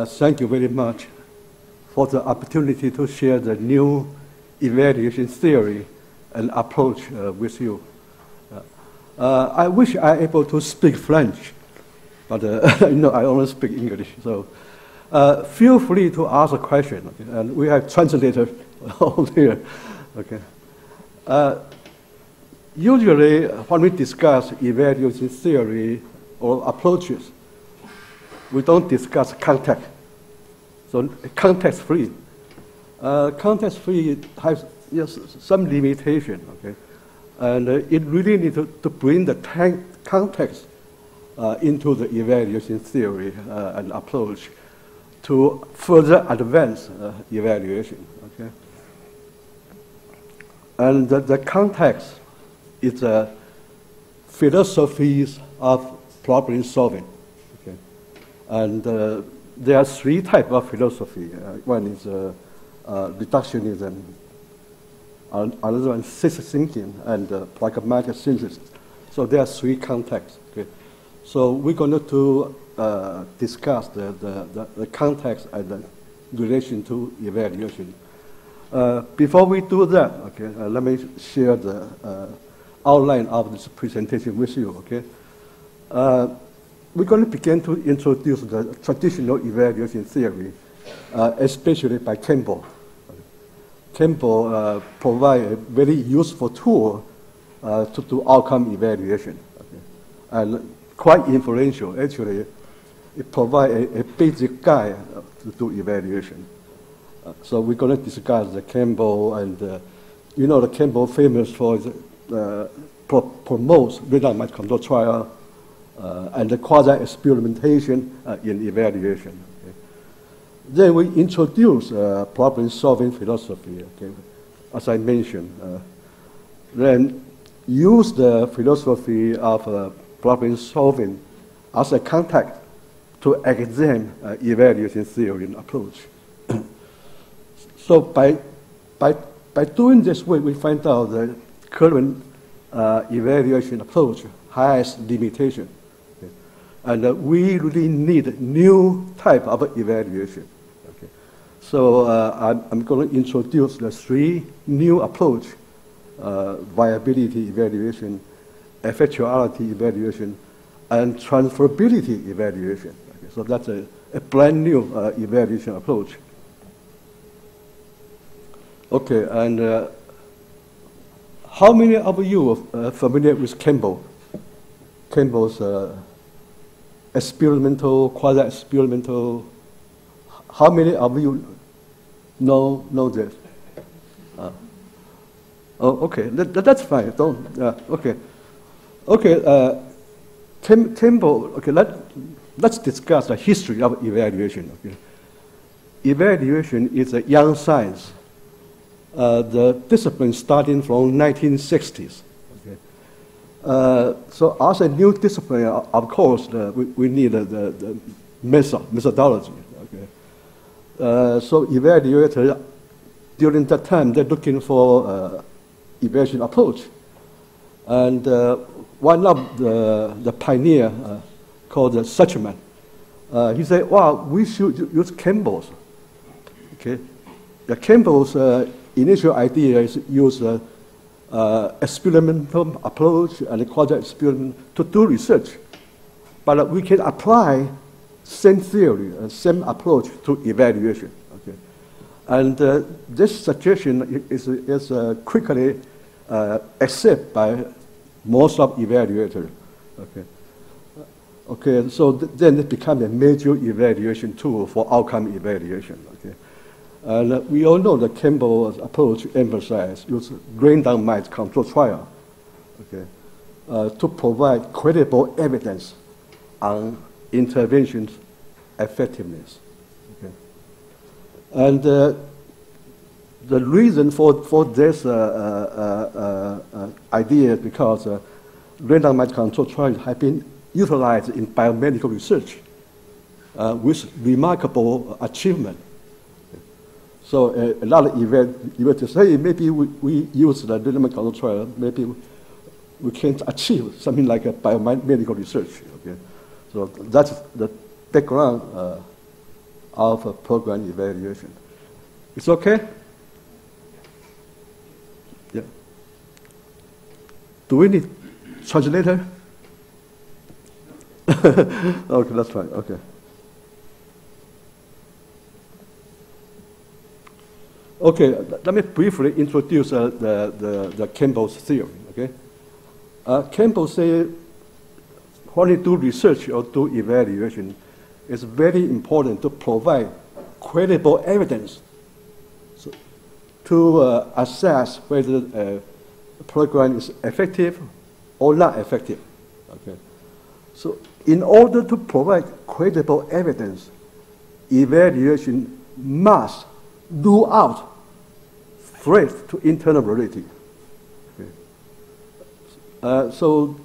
Thank you very much for the opportunity to share the new evaluation theory and approach with you. I wish I were able to speak French, but I only speak English. So feel free to ask a question, okay? And we have translators all here. Okay. Usually, when we discuss evaluation theory or approaches, we don't discuss context. So context-free. Context-free has some limitation, okay? And it really needs to bring the context into the evaluation theory and approach to further advance evaluation, okay? And the context is philosophies of problem solving, okay? And there are three types of philosophy. One is reductionism, another one is system thinking, and pragmatic synthesis. So there are three contexts. Okay? So we're going to discuss the context and the relation to evaluation. Before we do that, okay, let me share the outline of this presentation with you. Okay. We're going to begin to introduce the traditional evaluation theory, especially by Campbell. Campbell provides a very useful tool to do outcome evaluation, okay? And quite influential. Actually, it provides a basic guide to do evaluation. So we're going to discuss the Campbell, and the Campbell famous for promotes random math control trial and the quasi-experimentation in evaluation. Okay. Then we introduce problem-solving philosophy, okay, as I mentioned. Then use the philosophy of problem-solving as a context to examine evaluation theory and approach. So by doing this way, we find out the current evaluation approach has limitation. Okay. And we really need new type of evaluation. Okay. So I'm going to introduce the three new approach: viability evaluation, effectuality evaluation, and transferability evaluation. Okay. So that's a brand new evaluation approach. Okay, and how many of you are familiar with Campbell? Campbell's experimental, quasi-experimental. How many of you know this? Okay, that's fine. Don't. Okay, okay. Campbell. Okay, let's discuss the history of evaluation. Okay, evaluation is a young science. The discipline starting from 1960s. Okay. So as a new discipline, of course, we need the methodology. Okay. So evaluators, during that time, they're looking for evaluation approach. And one of the pioneer called Suchman, he said, wow, we should use Campbell's. Okay. The Campbell's initial idea is use experimental approach and quasi-experiment to do research. But we can apply same theory, same approach to evaluation. Okay. And this suggestion is quickly accepted by most of evaluators. Okay. Okay, so then it becomes a major evaluation tool for outcome evaluation. Okay. And we all know that Campbell's approach emphasizes use random math control trial, okay, to provide credible evidence on intervention's effectiveness. Okay. And the reason for this idea is because random math control trials have been utilized in biomedical research with remarkable achievement. So a lot of events say, hey, maybe we use the random math control trial, maybe we can't achieve something like a biomedical research. Okay, so that's the background of program evaluation. It's okay? Yeah. Do we need translator? Okay, that's fine. Okay. Okay, let me briefly introduce the Campbell's theory. Okay, Campbell said when you do research or do evaluation, it's very important to provide credible evidence to assess whether a program is effective or not effective. Okay, so in order to provide credible evidence, evaluation must rule out threat to internal validity. Okay. So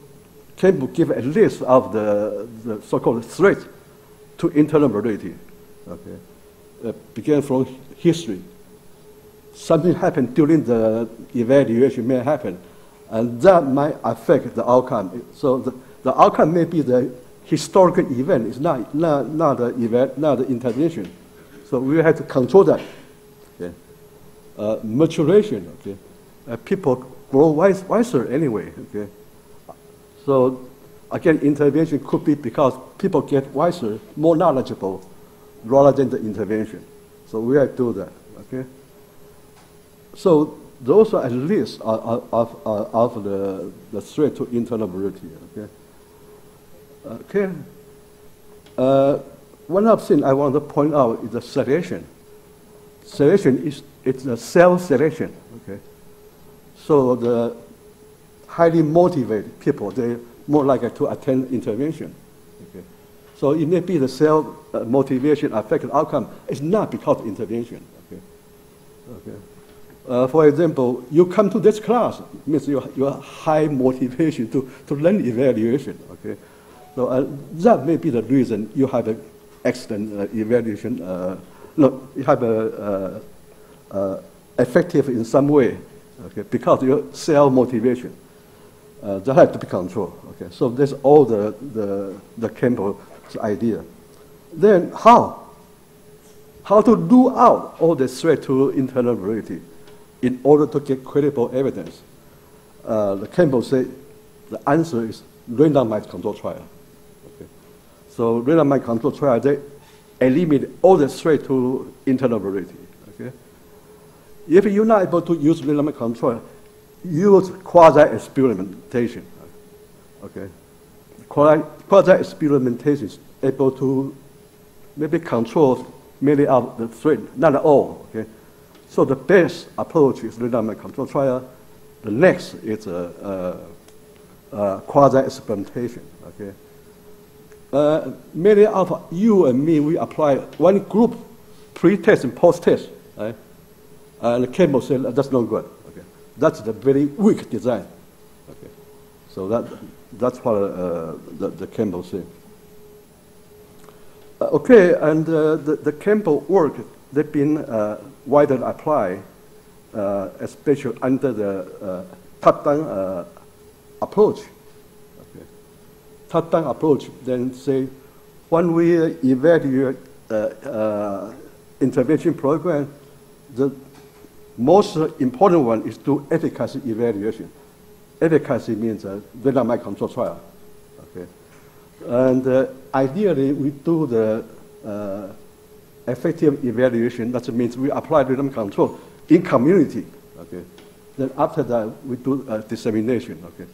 Campbell give a list of the so-called threat to internal validity. Okay. Began from history. Something happened during the evaluation may happen, and that might affect the outcome. So the outcome may be the historical event. It's not the event, not the intervention. So we have to control that. Okay. Maturation. Okay. People grow wiser anyway. Okay. So again, intervention could be because people get wiser, more knowledgeable, rather than the intervention. So we have to do that. Okay. So those are a list of the threat to internal validity. Okay. Okay. One other thing I want to point out is the selection. Selection it's a self-selection. Okay. So the highly motivated people, they're more likely to attend intervention. Okay. So it may be the self-motivation affected outcome. It's not because of intervention. Okay. Okay. For example, you come to this class, means you have high motivation to learn evaluation. Okay. So that may be the reason you have an excellent evaluation. No, you have effective in some way. Okay, because your self-motivation. That has to be controlled. Okay, so that's all the Campbell's idea. Then how to rule out all the threat to internal validity in order to get credible evidence? The Campbell said the answer is randomized control trial. Okay, so randomized control trial, they eliminate all the threat to internal validity. Okay, if you're not able to use randomized control, use quasi-experimentation. Okay, quasi-experimentation is able to maybe control many of the threat, not at all. Okay, so the best approach is randomized control trial. The next is quasi-experimentation. Okay, many of you and me, we apply one group pre-test and post-test. Right? And Campbell said that's not good. Okay, that's the very weak design. Okay, so that's what the Campbell said. Okay, and the Campbell work, they've been widely applied, especially under the top-down approach. Okay. Top-down approach then say, when we evaluate intervention program, the most important one is do efficacy evaluation. Efficacy means randomized control trial. Okay. And ideally, we do the effective evaluation. That means we apply random control in community. Okay. Then after that, we do dissemination. Okay.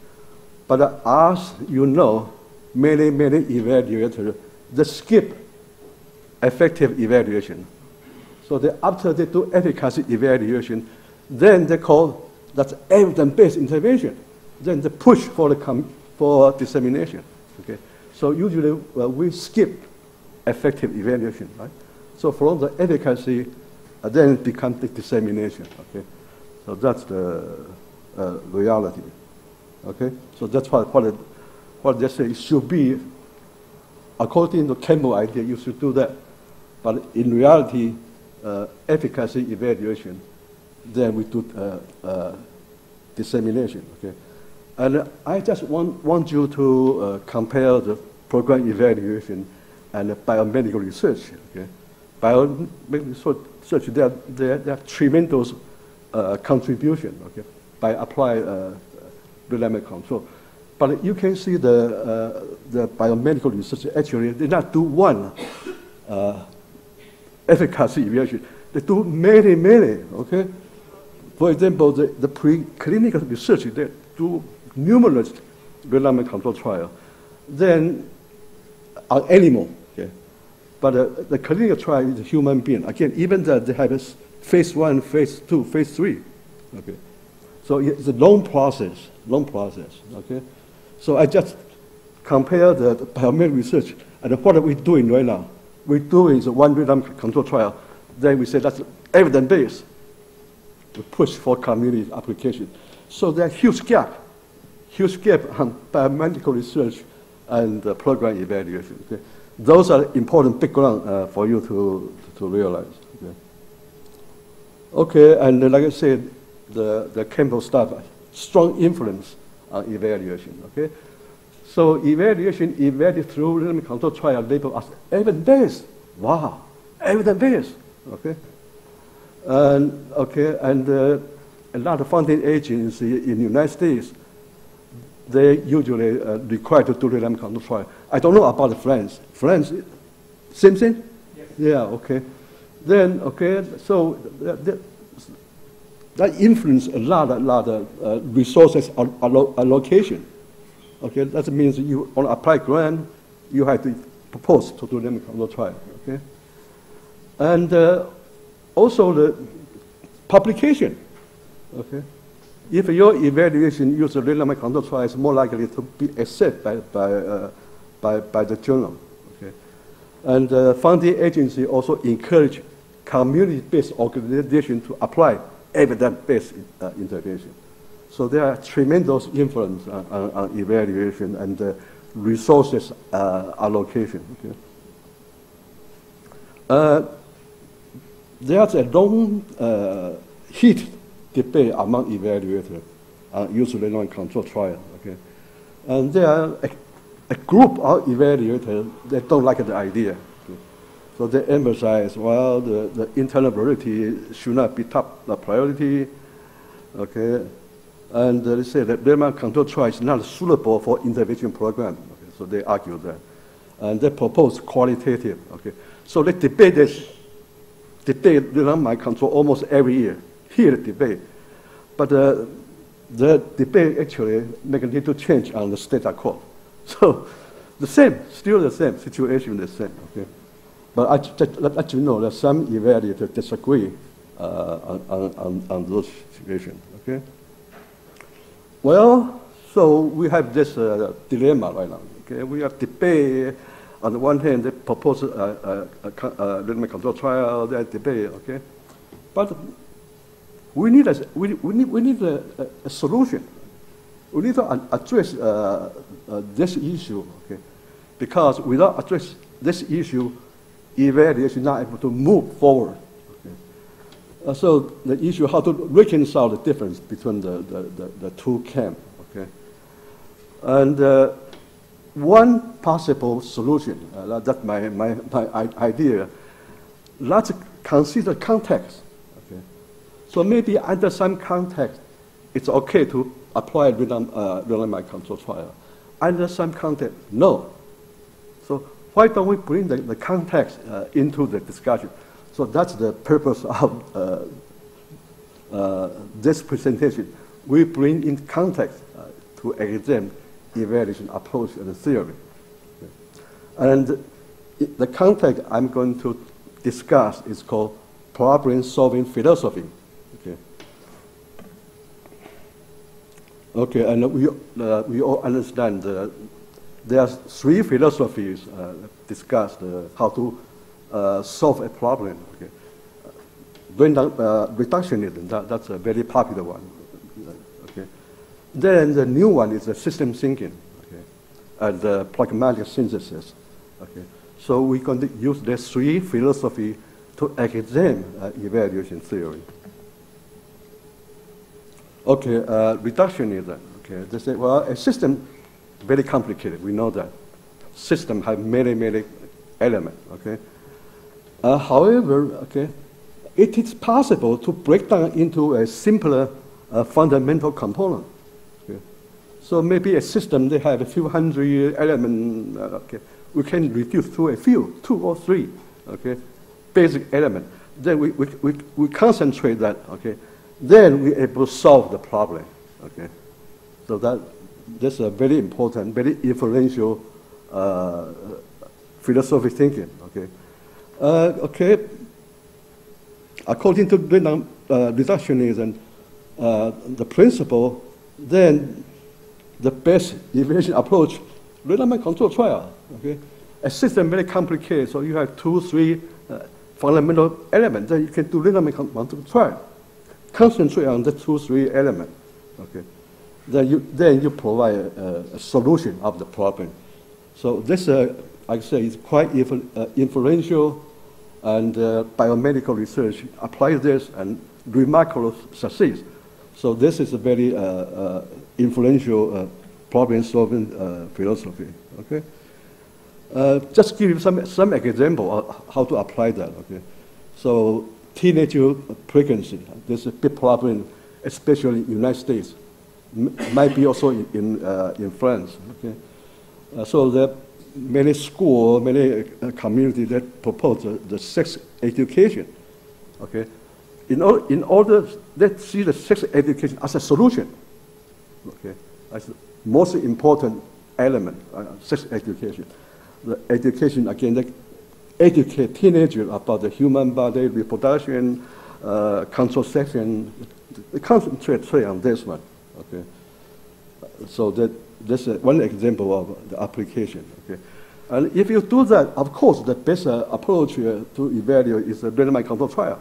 But as you know, many evaluators, they skip effective evaluation. So after they do efficacy evaluation, then they call that's evidence-based intervention. Then they push for dissemination. Okay. So usually we skip effective evaluation, right? So from the efficacy, then it becomes the dissemination. Okay. So that's the reality. Okay. So that's what they say it should be. According to Campbell idea, you should do that. But in reality, efficacy evaluation, then we do dissemination. Okay. And I just want you to compare the program evaluation and biomedical research. Okay. biometric research, there are tremendous contribution, okay, by applied dynamic control. But you can see the biomedical research actually did not do one efficacy evaluation. They do many, okay? For example, the preclinical research, they do numerous dynamic control trials. Then on animal, okay? But the clinical trial is a human being. Again, even that they have a phase 1, phase 2, phase 3, okay? So it's a long process, okay? So I just compare the biomedical research and what are we doing right now? We're doing the one rhythm control trial. Then we say that's evidence-based. We push for community application. So there's a huge gap on biomedical research and program evaluation. Okay? Those are important background for you to realize. Okay, and like I said, the Campbell stuff, strong influence on evaluation, okay? So evaluation through rhythm control trial labeled as evidence-based. Wow, evidence-based, okay? And a lot of funding agencies in the United States, they usually require to do rhythm control trial. I don't know about France. France, same thing? Yes. Yeah, okay. Then, okay, so that influence a lot of resources allocation. Okay, that means you want to apply grant, you have to propose to do rhythm control trial. Okay, and also the publication. Okay, if your evaluation uses rhythm control trial, it's more likely to be accepted by the journal. Okay, and funding agency also encourage community-based organization to apply evidence-based intervention. So there are tremendous influence on evaluation and resources allocation. Okay. There's a long heat debate among evaluators on use of random control trial. Okay, and there are a group of evaluators that don't like the idea. Okay? So they emphasize, well, the internal validity should not be top priority. Okay. And they say that random control trial is not suitable for intervention program. Okay, so they argue that. And they propose qualitative. Okay, so they debate random control almost every year. Here debate. But the debate actually make a little change on the status quo. So the same, still the same, situation the same. Okay, but I just let you know that some evaluators disagree on those situations. Okay. Well, so we have this dilemma right now. Okay, we have debate. On the one hand, they propose a random control trial. They debate. Okay, but we need a solution. We need to address this issue. Okay, because without address this issue, evaluation is not able to move forward. So the issue how to reconcile the difference between the two camps, okay? And one possible solution, that's my idea, let's consider context, okay? So maybe under some context, it's okay to apply random control trial. Under some context, no. So why don't we bring the context into the discussion? So that's the purpose of this presentation. We bring in context to examine evaluation approach and theory. Okay. And the context I'm going to discuss is called problem-solving philosophy. Okay. Okay, and we all understand there are three philosophies discussed how to solve a problem. Okay. Reductionism, that's a very popular one. Okay. Then the new one is the system thinking, okay, and the pragmatic synthesis. Okay. So we're going to use these three philosophies to examine evaluation theory. Okay, reductionism. Okay, they say, well, a system very complicated. We know that system have many elements. Okay. However, okay, it is possible to break down into a simpler fundamental component. Okay. So maybe a system they have a few hundred elements. Okay, we can reduce to a few, 2 or 3. Okay, basic element. Then we concentrate that. Okay, then we're able to solve the problem. Okay, so that's a very important, very influential philosophy thinking. Okay, okay. According to reductionism, the principle, then the best evaluation approach, random control trial. Okay, a system very complicated, so you have 2, 3 fundamental elements. Then you can do random control trial. Concentrate on the 2, 3 elements. Okay, then you provide a solution of the problem. So this, I say, is quite influential. And biomedical research applies this and remarkable success. So this is a very influential problem-solving philosophy. Okay, just give you some example of how to apply that. Okay, so teenager pregnancy. This is a big problem, especially in the United States. Might be also in France. Okay, so the many schools, many communities that propose the sex education. Okay, in order let's see the sex education as a solution. Okay, as the most important element, sex education. The education again, they educate teenagers about the human body, reproduction, contraception. They concentrate on this one. Okay, so that's one example of the application. Okay, and if you do that, of course, the best approach to evaluate is a randomized control trial.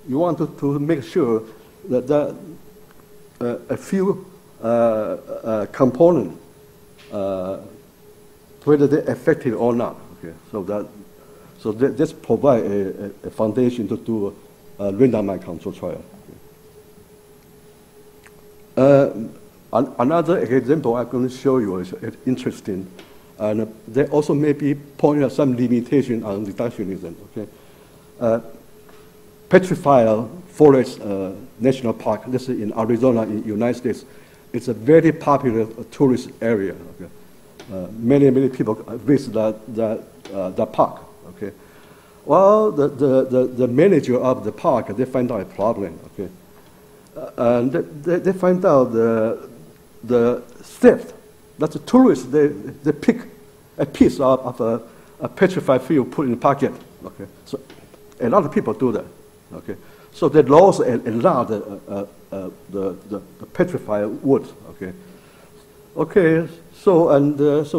You want to make sure that a few components, whether they're effective or not. Okay, so this provide a foundation to do a randomized control trial. Okay. Another example I'm going to show you is interesting, and there also may be point out some limitation on reductionism. Okay, Petrified Forest National Park. This is in Arizona, in the United States. It's a very popular tourist area. Okay, many people visit that park. Okay, well, the manager of the park, they find out a problem. Okay, and they find out the theft. That's the tourists. They pick a piece of a petrified field, put in the pocket. Okay, so a lot of people do that. Okay, so they lost a lot the petrified wood. Okay, okay. So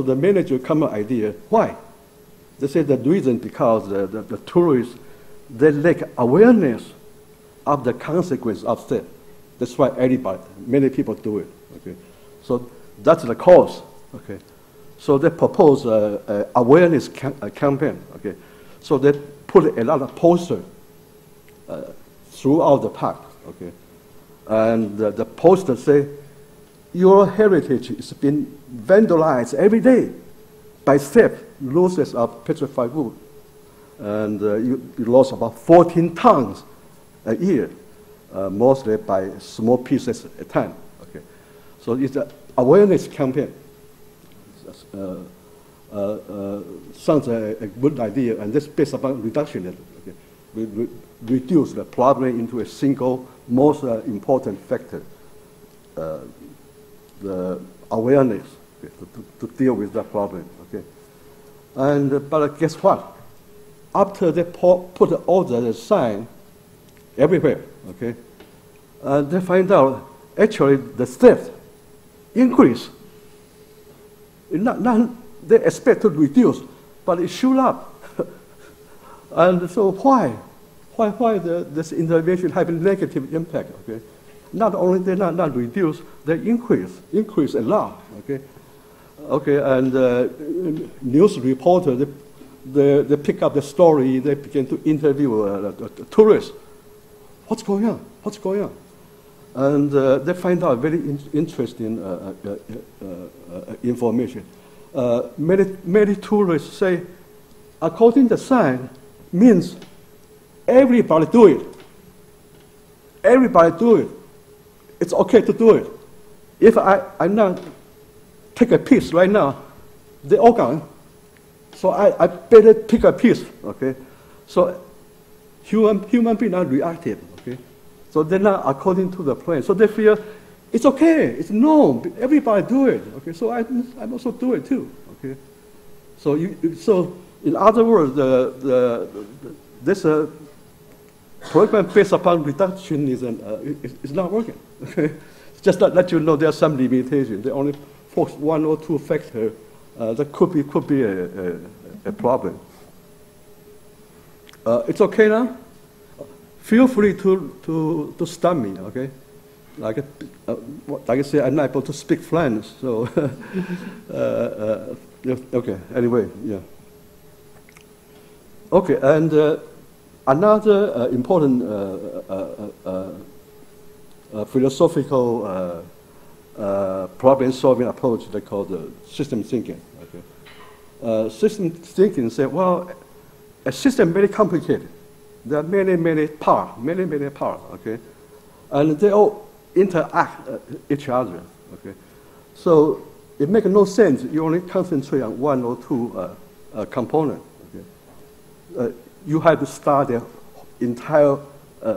the manager come up with an idea. Why? They say the reason because the tourists they lack awareness of the consequence of theft. That's why many people do it. Okay, so that's the cause. Okay, so they propose a awareness campaign. Okay, so they put a lot of posters throughout the park. Okay, and the posters say your heritage is being vandalized every day by theft, losses of petrified wood, and you lost about 14 tons a year. Mostly by small pieces at a time. Okay, so it's an awareness campaign. Sounds a good idea, and this is based upon reductionism. Okay, we reduce the problem into a single, most important factor, the awareness, okay, to deal with that problem. Okay, and but guess what? After they put all the sign everywhere. Okay, they find out actually the theft increase. They expect to reduce, but it shoot up. And so why this intervention have a negative impact? Okay, not only they not reduce, they increase a lot. Okay, okay, and news reporter they pick up the story. They begin to interview the tourists. What's going on? What's going on? And they find out very interesting information. Many tourists say, according to the sign, means everybody do it. Everybody do it. It's okay to do it. If I now take a piece right now, they all gone. So I better take a piece, okay? So human beings are reactive, okay? So they're not according to the plan. So they feel it's okay, it's no, everybody do it, okay? So I also do it too, okay? So so in other words, this program based upon reductionism is not working, okay? Just to let you know there are some limitations. They only focus one or two factors. That could be a problem. It's okay now. Feel free to stop me, okay? Like I say, I'm not able to speak French, so okay. Anyway, yeah. Okay, and another important philosophical problem-solving approach they call the system thinking. Okay, system thinking say, well, a system very complicated. There are many parts, many parts. Okay, and they all interact each other. Okay, so it makes no sense. You only concentrate on one or two components. Okay, you have to study the entire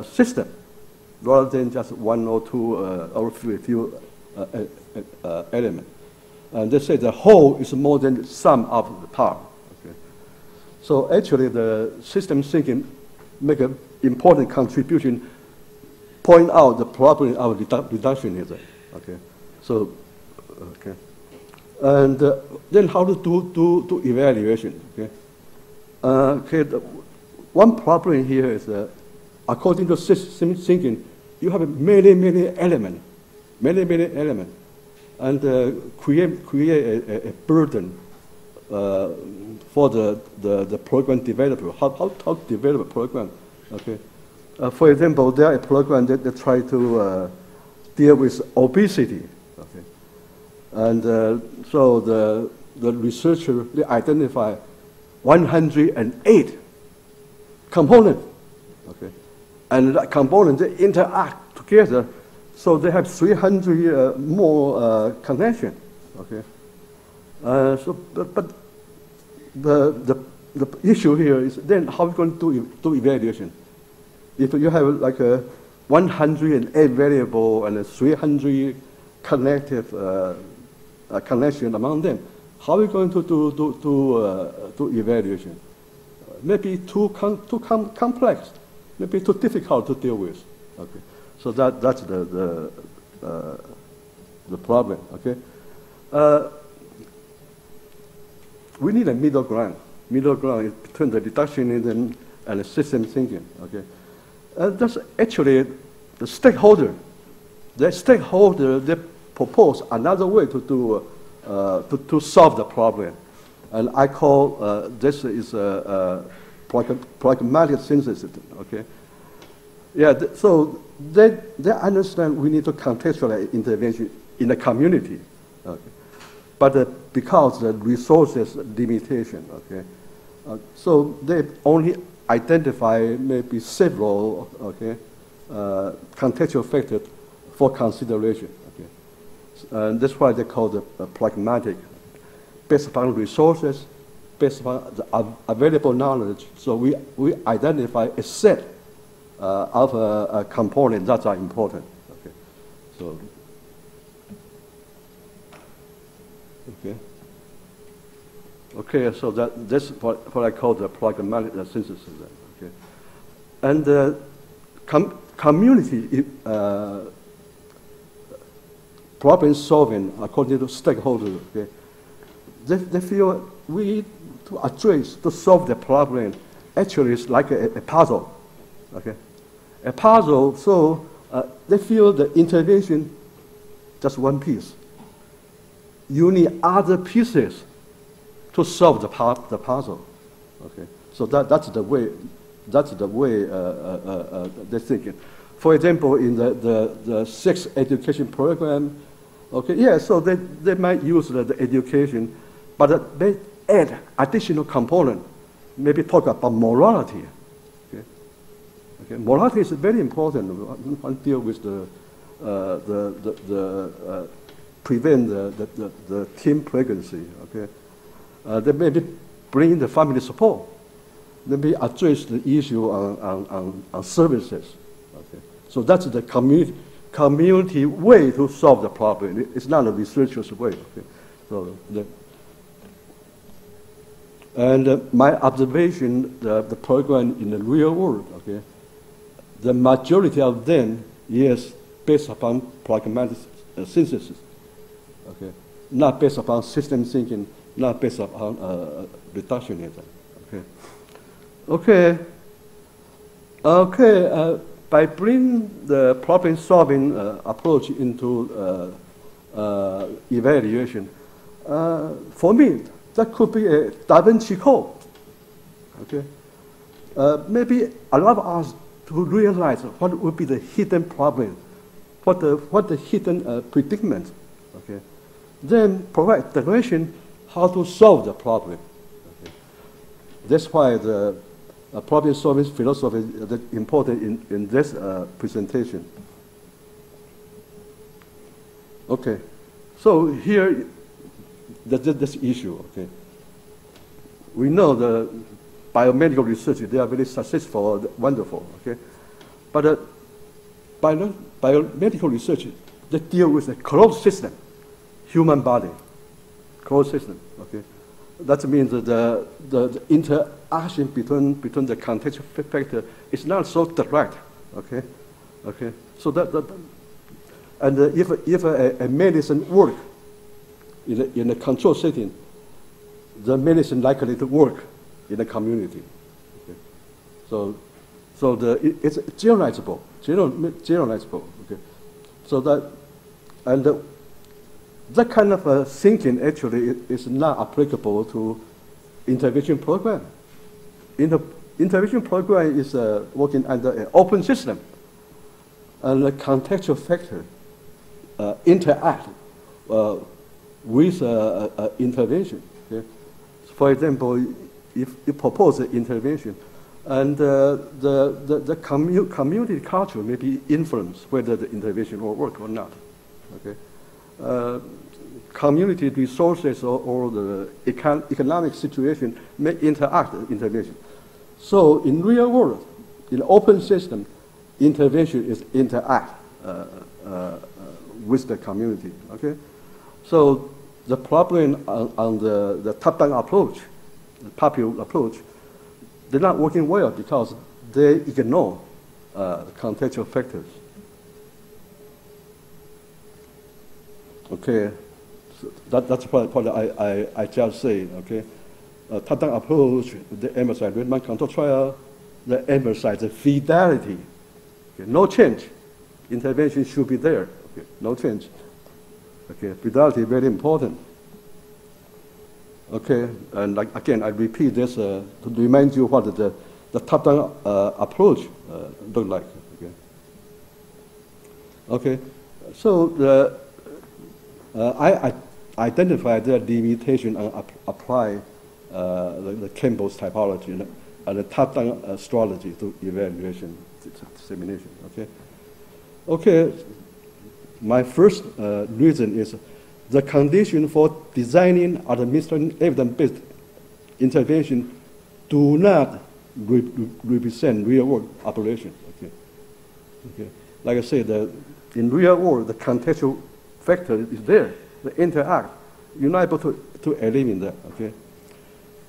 system rather than just one or two or few elements. And they say the whole is more than the sum of the part. Okay. So actually, the system thinking make an important contribution, point out the problem of reductionism. Okay. So, okay. And then how to do evaluation. Okay. Okay. One problem here is according to system thinking, you have many elements, and create a burden for the program developer. How to develop a program? Okay. For example, there are a program that they try to deal with obesity. Okay. And so the researcher they identify 108 components. Okay. And that component they interact together. So they have 300 more connections. Okay. So, but the issue here is then how are we going to do evaluation? If you have like a 108 variable and a 300 connective connection among them, how are we going to do evaluation? Maybe too complex, maybe too difficult to deal with. Okay. So that's the problem. Okay, we need a middle ground. Middle ground is between the reductionism and the system thinking. Okay, that's actually the stakeholder. The stakeholder they propose another way to do to solve the problem, and I call this is a pragmatic synthesis. Okay. Yeah, so they understand we need to contextualize intervention in the community, okay. But because the resources limitation, okay, so they only identify maybe several, okay, contextual factors for consideration, okay, and that's why they call it pragmatic, based upon resources, based upon the available knowledge. So we identify a set of a component that are important. Okay, so okay, so that's what I call the pragmatic synthesis. Okay, and community problem solving according to stakeholders. Okay, they feel we to address to solve the problem. Actually, it's like a puzzle. Okay, a puzzle. So they feel the intervention just one piece. You need other pieces to solve the puzzle. Okay, so that's the way. That's the way they're thinking. For example, in the sex education program, okay, yeah. So they might use the education, but they add additional component. Maybe talk about morality. Okay, morality is very important. One deal with prevent the teen pregnancy. Okay, they maybe bring the family support. Maybe address the issue on services. Okay, so that's the community way to solve the problem. It's not a researcher's way. Okay, so my observation, the program in the real world. Okay, the majority of them is based upon pragmatic synthesis. Okay, not based upon system thinking, not based upon reductionism. Okay. By bringing the problem-solving approach into evaluation, for me, that could be a Da Vinci Code. Okay. Maybe allow us to realize what would be the hidden problem, what the hidden predicament. Okay. Then provide direction how to solve the problem. Okay. That's why the problem-solving philosophy is important in this presentation. Okay, so here, this issue. Okay, we know the biomedical research, they are very successful, wonderful. Okay, but biomedical research, they deal with a closed system, human body, closed system. Okay. That means that the interaction between the contextual factor is not so direct. Okay. So and if a medicine work in a control setting, the medicine likely to work in the community. Okay. So it's generalizable. Okay. So that kind of thinking actually is not applicable to intervention program. Intervention program is working under an open system, and the contextual factor interact with intervention. Okay? For example, if you propose an intervention, and the community culture may be influenced whether the intervention will work or not. Okay. Community resources or the economic situation may interact with intervention. So in real world, in open system, intervention is interact with the community. Okay, so the problem on the top-down approach, the popular approach, they're not working well because they ignore the contextual factors. Okay, so that's what I just said. Okay, top-down approach, they emphasize randomized control trial, they emphasize the fidelity. Okay, no change. Intervention should be there. Okay, no change. Okay, fidelity very important. Okay, and again, I repeat this to remind you what the top-down approach look like. Okay, so I identified the limitation and apply the Campbell's typology and the top-down strategy to evaluation dissemination. Okay. My first reason is the condition for designing and administering evidence-based intervention do not represent real-world operations. Okay. Like I said, in real world, the contextual factor is there, the interact. You're not able to eliminate that. Okay.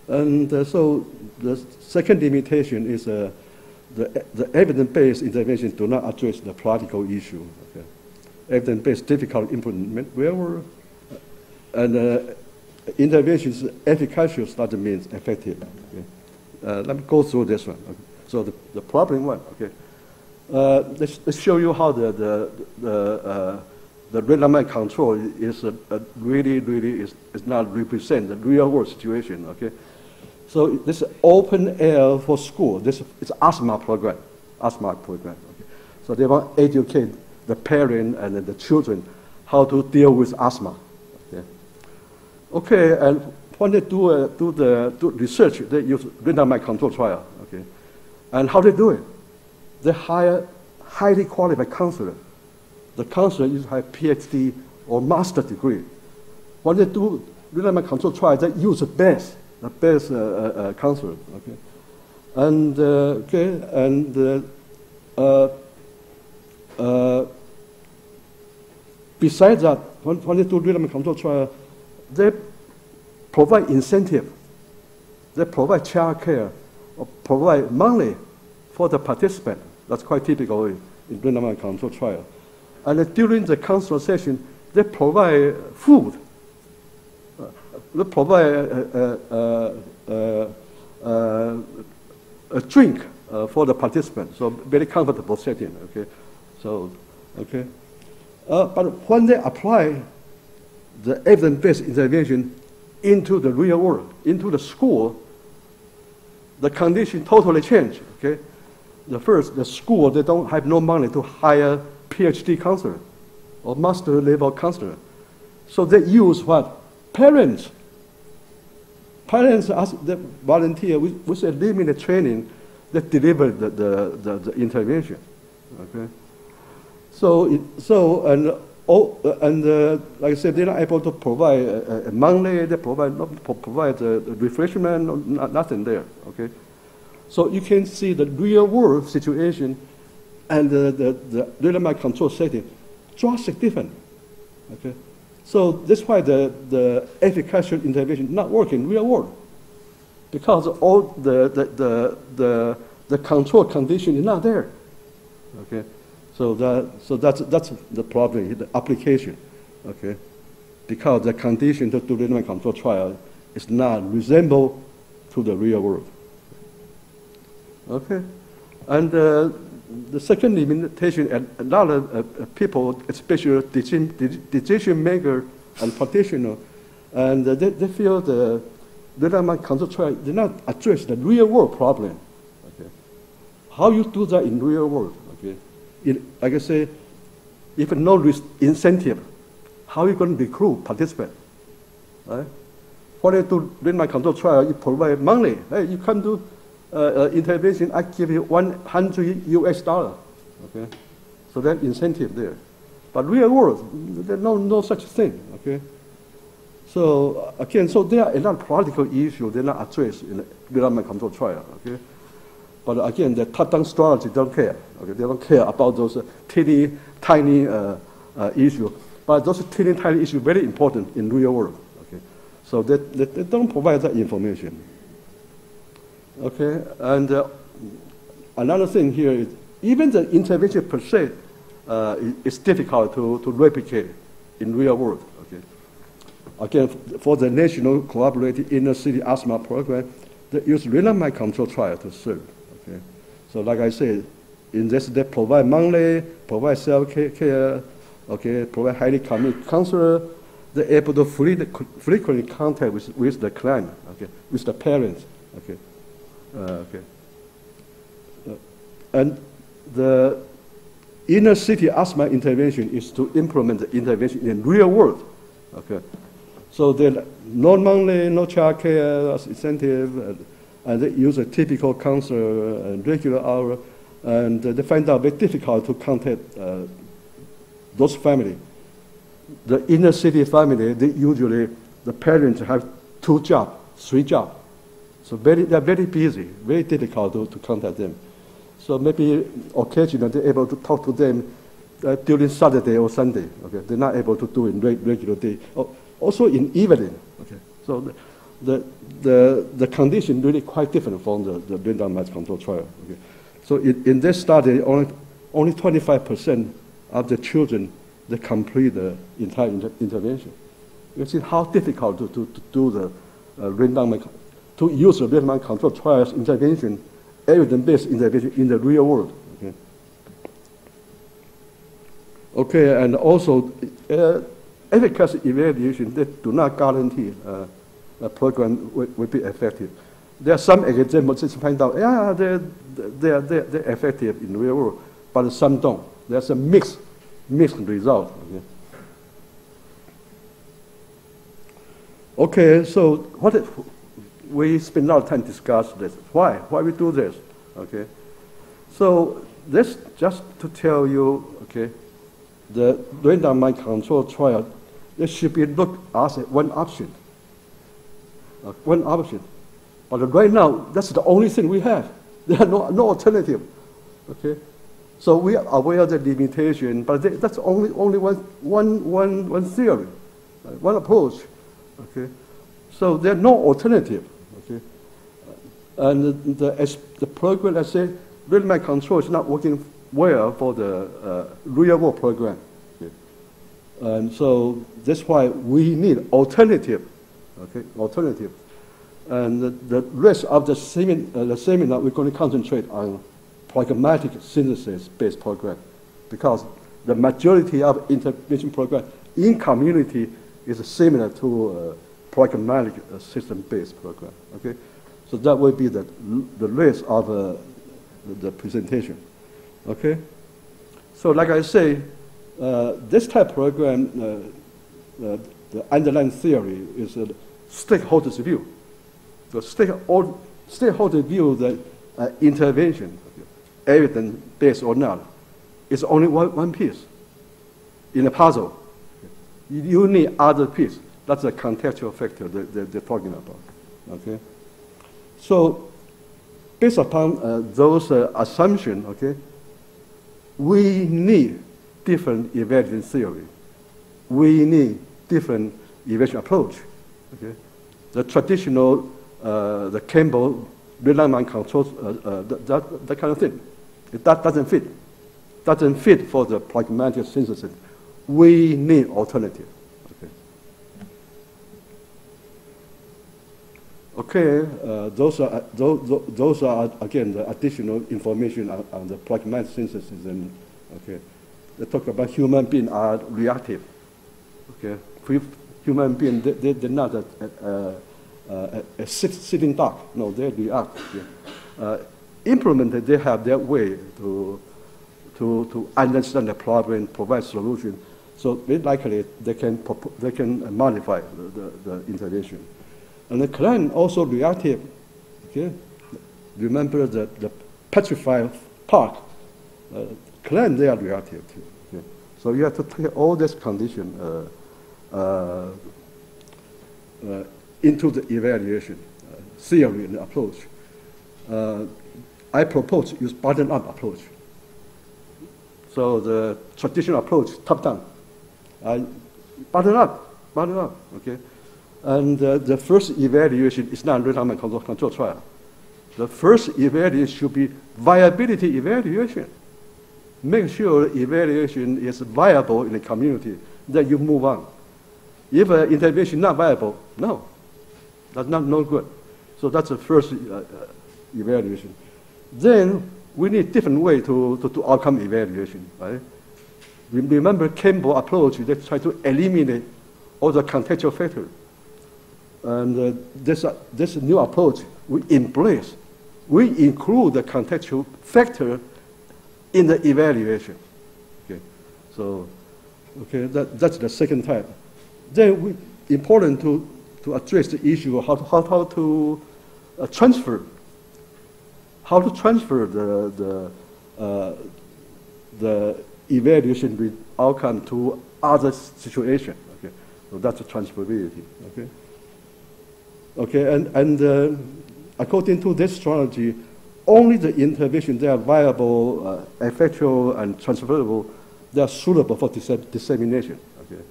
And so the second limitation is the evidence-based intervention do not address the practical issue. Okay. Evidence-based difficult implement real world, and intervention is efficacious, that means effective. Okay. Let me go through this one. Okay. So the problem one. Okay. Let's show you how the randomized control is really is not represent the real world situation. Okay. So this is open air for school. This is asthma program. Okay. So they want to educate the parent and the children how to deal with asthma. Okay, and when they do research, they use randomized control trial. Okay, and how they do it? they hire highly qualified counselor. The counselor usually have PhD or master degree. When they do rhythm control trial, they use the best counselor. Okay, and besides that, when they do rhythm control trial, they provide incentive. They provide child care or provide money for the participant. That's quite typical in rhythm control trial. And during the counselor session, they provide food. They provide a drink for the participant. So very comfortable setting. Okay, so okay. But when they apply the evidence-based intervention into the real world, into the school, the condition totally change. Okay, the school, they don't have no money to hire PhD counselor or master level counselor, so they use what parents ask the volunteer with a limited training that deliver the intervention. Okay, like I said, they're not able to provide money. They provide refreshment. Nothing there. Okay, so you can see the real world situation and the rhythm control setting drastically different. Okay, so that's why the efficacious intervention not working in real world, because all the control condition is not there. Okay. So that's the problem, the application, okay? Because the condition to do rhythm control trial is not resemble to the real world. Okay, and the second limitation, a lot of people, especially decision maker and practitioner, and they feel the rhythm control trial did not address the real world problem. Okay, how you do that in real world? Okay. Like I say, if no incentive, how are you going to recruit participants? Right? When you do rhythm control trial, you provide money. Hey, you come do intervention, I give you $100 US. Okay, so that incentive there. But real world, there's no such thing. Okay, so again, so there are a lot of political issues they're not addressed in the rhythm control trial. Okay. But again, the top-down strategy don't care. Okay, they don't care about those teeny, tiny issues. But those teeny, tiny issues very important in real world. Okay, so they don't provide that information. Okay, and another thing here is even the intervention per se is difficult to replicate in real world. Okay, again, for the national collaborative inner city asthma program, they use rhythm control trial to serve. Okay. So like I said, in this they provide money, provide self-care, okay, provide highly committed counselor. They're able to frequently contact with the client, okay, with the parents, okay, and the inner city asthma intervention is to implement the intervention in real world, okay. So there no money, no child care as incentive. And they use a typical counselor and regular hour, and they find out very difficult to contact those families. The inner city family, the parents have 2 jobs, 3 jobs. So they're very busy, very difficult to contact them. So maybe occasionally they're able to talk to them during Saturday or Sunday. Okay, they're not able to do it regular day. Also in evening. Okay, so the condition really quite different from the randomized control trial. Okay. So in this study, only 25% of the children they complete the entire intervention. You see how difficult to do the to use the randomized control trials intervention, evidence-based intervention in the real world. Okay. Okay, and also efficacy evaluation they do not guarantee. The program will be effective. There are some examples that find out, yeah, they're effective in the real world, but some don't. There's a mixed result. Okay, so we spend a lot of time discuss this. Why we do this? Okay, so this just to tell you, okay, the random mind control trial, it should be looked as one option. One option. But right now, that's the only thing we have. There are no alternative. Okay? So we are aware of the limitation, but that's only one theory, one approach. Okay? So there are no alternative. Okay? And the program, let's say, real mind control is not working well for the real world program. Okay? And so that's why we need alternative. Okay? Alternative. And the rest of the seminar, we're going to concentrate on pragmatic synthesis-based program, because the majority of intervention program in community is similar to pragmatic system-based program. Okay, so that will be the rest of the presentation. Okay, so like I say, this type of program, the underlying theory is a stakeholders view. The stakeholder view that intervention, evidence-based or not, is only one piece in a puzzle. You need other piece. That's the contextual factor that they're talking about. Okay. So, based upon those assumptions, okay, we need different evaluation theory. We need different evaluation approach. Okay. The traditional, the Campbell real mind control, that kind of thing. That doesn't fit. Doesn't fit for the pragmatic synthesis. We need alternative. Okay, those are again the additional information on the pragmatic synthesis. And okay, they talk about human beings are reactive. Okay, human beings they're not a sitting duck. No, they react. Yeah. Implemented, they have their way to understand the problem, provide solution. So very likely they can modify the intervention. And the client also reactive. Okay, remember the petrified park. Client they are reactive too. Okay? So you have to take all this condition into the evaluation theory and approach. I propose use bottom-up approach. So the traditional approach, top-down. Bottom-up, okay? And the first evaluation is not real-time control trial. The first evaluation should be viability evaluation. Make sure evaluation is viable in the community, then you move on. If an intervention is not viable, no, that's no good. So that's the first evaluation. Then we need different way to do outcome evaluation, right? Remember Campbell approach, they try to eliminate all the contextual factors. And this new approach, we embrace. We include the contextual factor in the evaluation. Okay, so okay, that's the second type. Then important to address the issue of how to transfer the evaluation outcome to other situation. Okay, so that's the transferability. Okay. Okay, and according to this strategy, only the intervention that are viable, effectual, and transferable, they are suitable for dissemination. Okay.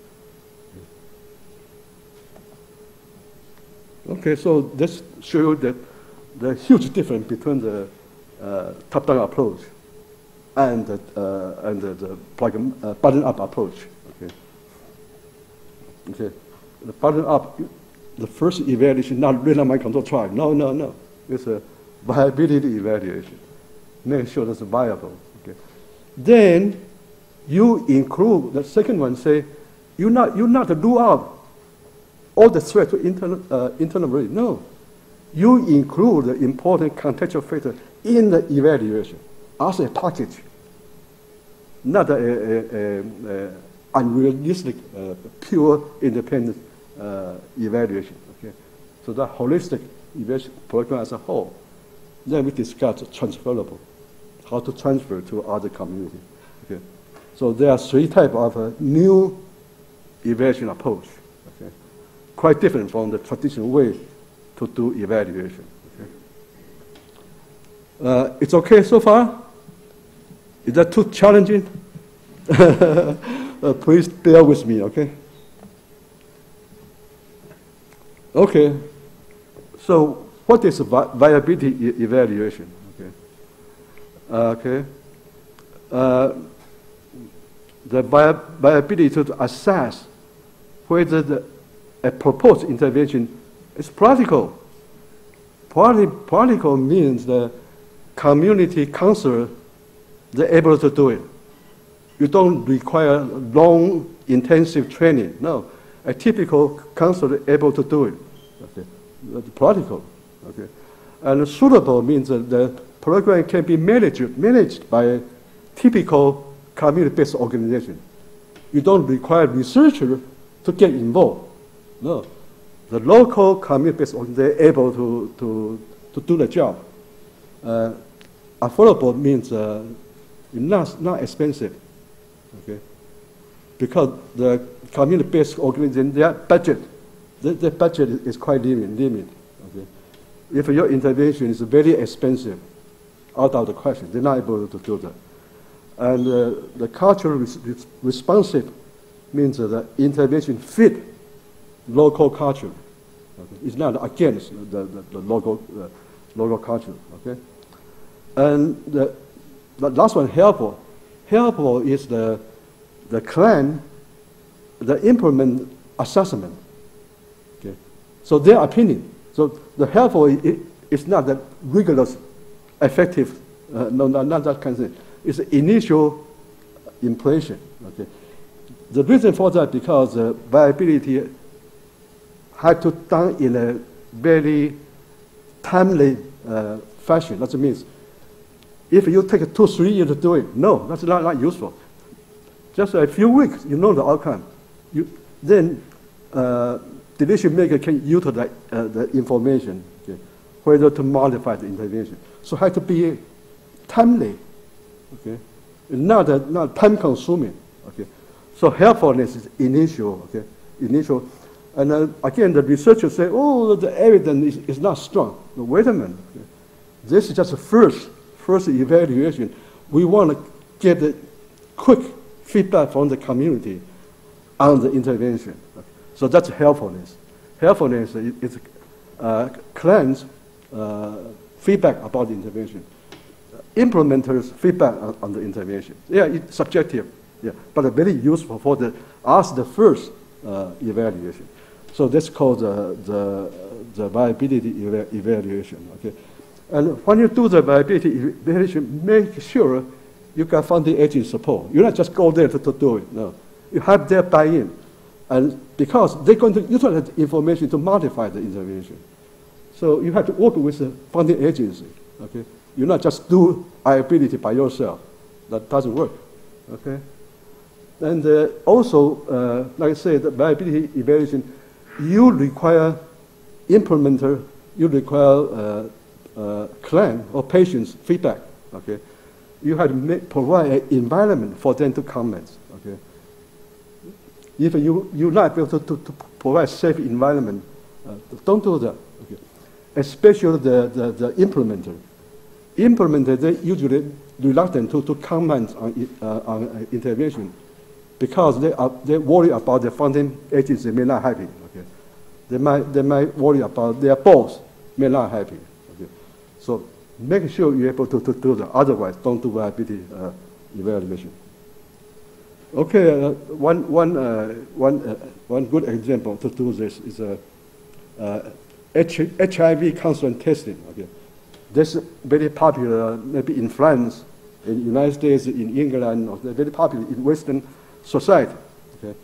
Okay, so this shows that the huge difference between the top-down approach and the bottom-up approach. Okay. Okay, the bottom-up. The first evaluation, not real mind control trial. No. It's a viability evaluation. Make sure that's viable. Okay. Then you include the second one. Say you not rule out all the threat to internal rate. No, you include the important contextual factor in the evaluation as a package, not a unrealistic, pure independent. Evaluation. Okay, so the holistic evaluation program as a whole. Then we discuss transferable, how to transfer to other community. Okay. So there are 3 types of new evaluation approach. Okay. Quite different from the traditional way to do evaluation. Okay. It's okay so far? Is that too challenging? Please bear with me, okay? Okay. So what is viability evaluation? Okay. The viability to assess whether a proposed intervention is practical. Practical means the community council, they're able to do it. You don't require long, intensive training. No, a typical council is able to do it. Okay. That's practical. Okay. And suitable means that the program can be managed by a typical community-based organization. You don't require researchers to get involved. No. The local community-based organization is able to do the job. Affordable means not expensive. Okay. Because the community-based organization, their budget is quite limited. Okay. If your intervention is very expensive, out of the question, they're not able to do that. And the cultural responsive means that the intervention fit local culture. Okay. It's not against the local culture. Okay. And the last one, helpful. Helpful is the clan, the implement assessment. Okay. So their opinion. So the helpful is not the rigorous, effective, not that kind of thing. It's the initial impression. Okay. The reason for that because viability had to done in a very timely fashion. That means if you take 2-3 years to do it, no, that's not useful. Just a few weeks, you know the outcome. Then decision maker can utilize the information, okay, whether to modify the intervention. So it has to be timely, okay, not time consuming, okay. So helpfulness is initial, okay, initial. And again, the researchers say, oh, the evidence is not strong. No, wait a minute. Okay. This is just the first evaluation. We want to get the quick feedback from the community on the intervention. Okay. So that's helpfulness. Helpfulness is clients' feedback about the intervention. Implementers' feedback on the intervention. Yeah, it's subjective, yeah, but very useful for the first evaluation. So that's called the viability evaluation. Okay, and when you do the viability evaluation, make sure you got funding agent support. You not just go there to do it. No, you have their buy-in, and because they're going to utilize the information to modify the intervention. So you have to work with the funding agency. Okay, you not just do viability by yourself. That doesn't work. Okay, and also, like I said, the viability evaluation. You require implementer, you require client or patient's feedback. Okay, you have to provide an environment for them to comment. Okay, if you're not able to provide safe environment, don't do that. Okay, especially the implementer. Implementer, they usually reluctant to comment on intervention because they worry about the funding agency may not happy. Okay, they might worry about their boss may not happy. Okay, so make sure you're able to do that. Otherwise, don't do viability evaluation. Okay, one good example to do this is HIV counseling testing. Okay, this is very popular maybe in France, in the United States, in England, or very popular in Western society, okay,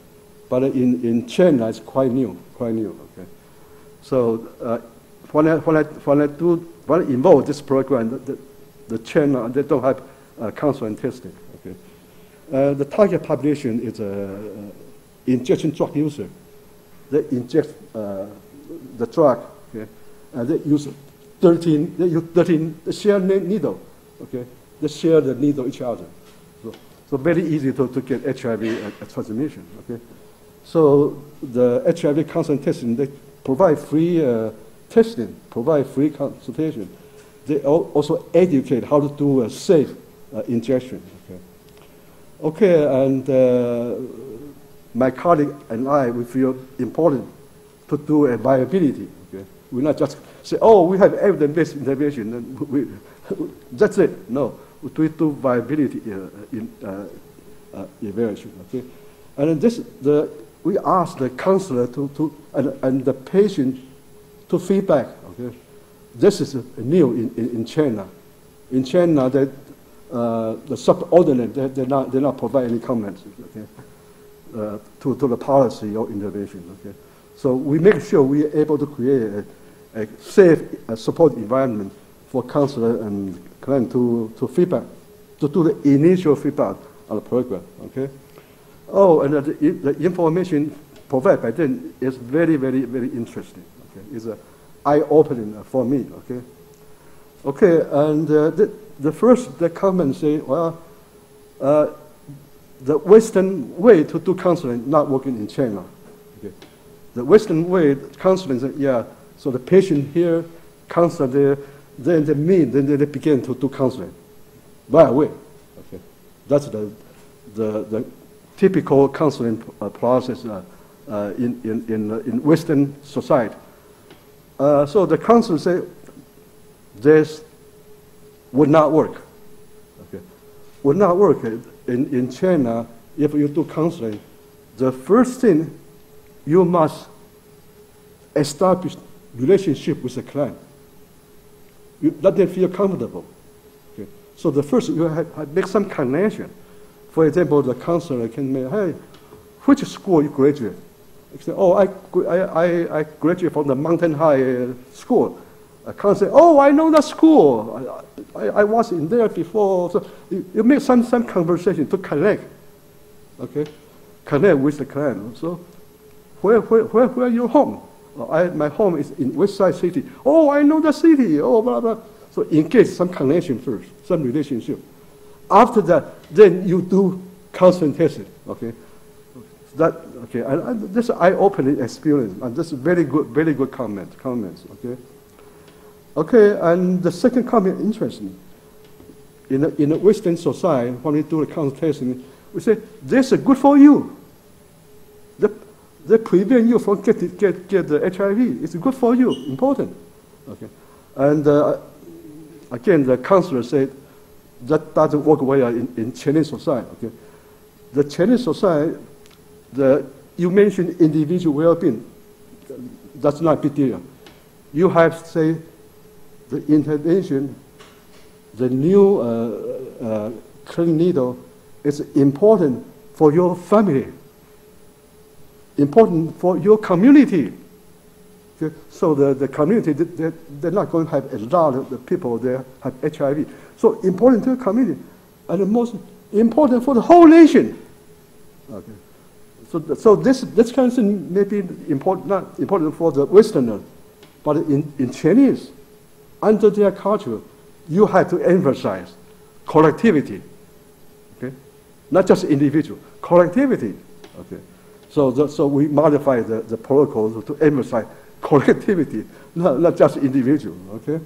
but in China it's quite new, okay. So when I involve this program, the Chen they don't have counseling testing, okay. The target population is injection drug user. They inject the drug, okay, and they use 13 share needle, okay, They share the need of each other. So very easy to get HIV transmission, okay? So the HIV counseling testing, they provide free testing, provide free consultation. They also educate how to do a safe injection, okay? Okay, and my colleague and I, we feel important to do a viability, okay? We not just say, oh, we have evidence-based intervention, and that's it. No, we do viability evaluation, okay? And we ask the counselor and the patient to feedback, okay? This is new in China. In China, the subordinate, they're not provide any comments, okay? To the policy or intervention, okay? So we make sure we are able to create a safe support environment for counselor and client to feedback, to do the initial feedback on the program, okay? Oh, and the information provided by them is very, very, very interesting, okay? It's eye-opening for me, okay? Okay, and the first comment say, well, the Western way to do counseling not working in China, okay? The Western way counseling, yeah, so the patient here, counselor there, then they meet, then they begin to do counseling right away. Okay, that's the typical counseling process in Western society. So the counselor say this would not work. Okay, would not work in China. If you do counseling, the first thing you must establish relationship with the client. You let them feel comfortable. Okay. So the first, you have make some connection. For example, the counselor can make, hey, which school you graduate? You say, oh, I graduated from the Mountain High School. A counselor, oh, I know that school. I was in there before. So you make some conversation to connect. Okay, connect with the client. So where your home? My home is in West Side City. Oh, I know the city. Oh, blah, blah. So engage some connection first, some relationship. After that, then you do counseling testing, okay? Okay, and this is eye-opening experience, and this is very good comments, okay? Okay, and the second comment, interesting. In a Western society, when we do the counseling testing, we say, this is good for you. They prevent you from get the HIV. It's good for you, important. Okay, and again, the counselor said that doesn't work well in Chinese society. Okay, the Chinese society, you mentioned individual well-being. That's not a big deal. You have say the intervention, the new clean needle is important for your family. Important for your community. Okay? So the community, they're not going to have a lot of people there have HIV. So important to the community, and the most important for the whole nation. Okay. So this kind of thing may be important, not important for the Westerner, but in Chinese, under their culture, you have to emphasize collectivity. Okay, not just individual, collectivity. Okay. So we modify the protocol to emphasize collectivity, not just individual. Okay.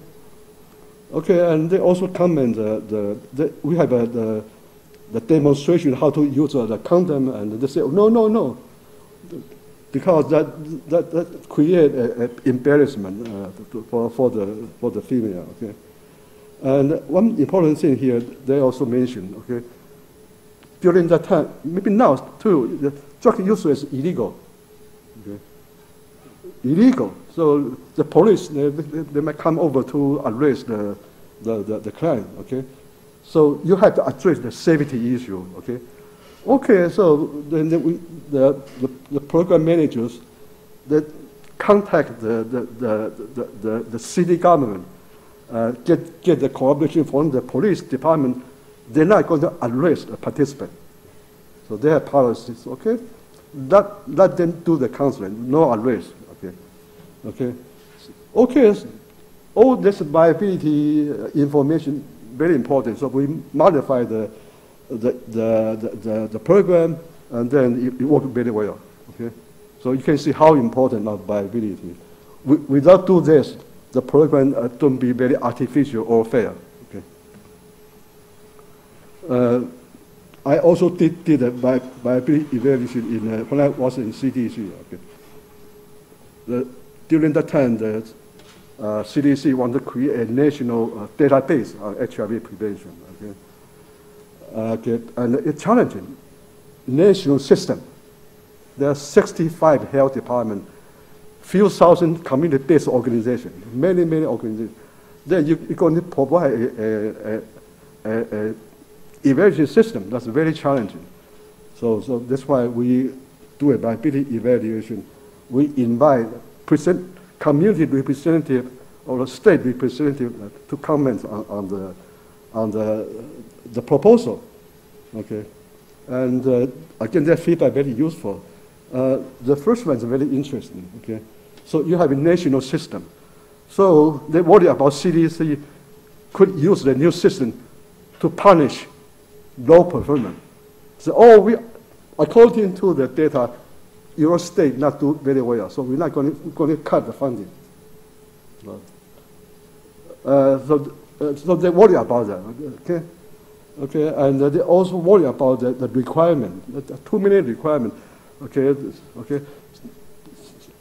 Okay, and they also comment we have the demonstration how to use the condom, and they say no, because that create an embarrassment for the female. Okay, and one important thing here they also mentioned. Okay, during that time, maybe now too, the drug use is illegal. Okay. Illegal. So the police they might come over to arrest the client. Okay. So you have to address the safety issue. Okay. Okay. So then the program managers that contact the city government, get the cooperation from the police department. They're not going to arrest a participant. So they have policies, okay? Let them do the counseling, no arrest, okay? Okay, all this viability information very important. So we modify the program, and then it worked very well. Okay, so you can see how important our viability. Without do this, the program don't be very artificial or fair. Okay. I also did a viability evaluation when I was in CDC. Okay. During that time, the CDC wanted to create a national database on HIV prevention. Okay. And it's challenging. National system. There are 65 health departments, few thousand community-based organizations, many organizations. Then you're going to provide a evaluation system that's very challenging. So that's why we do a viability evaluation. We invite community representative or state representative to comment on the proposal. Okay, and again, that feedback very useful. The first one is very interesting. Okay, so you have a national system. So they worry about CDC could use the new system to punish low performance. So, according to the data, your state not do very well, so we're not going to cut the funding. So they worry about that. Okay, okay, and they also worry about the requirement, the 2 million requirement. Okay, okay.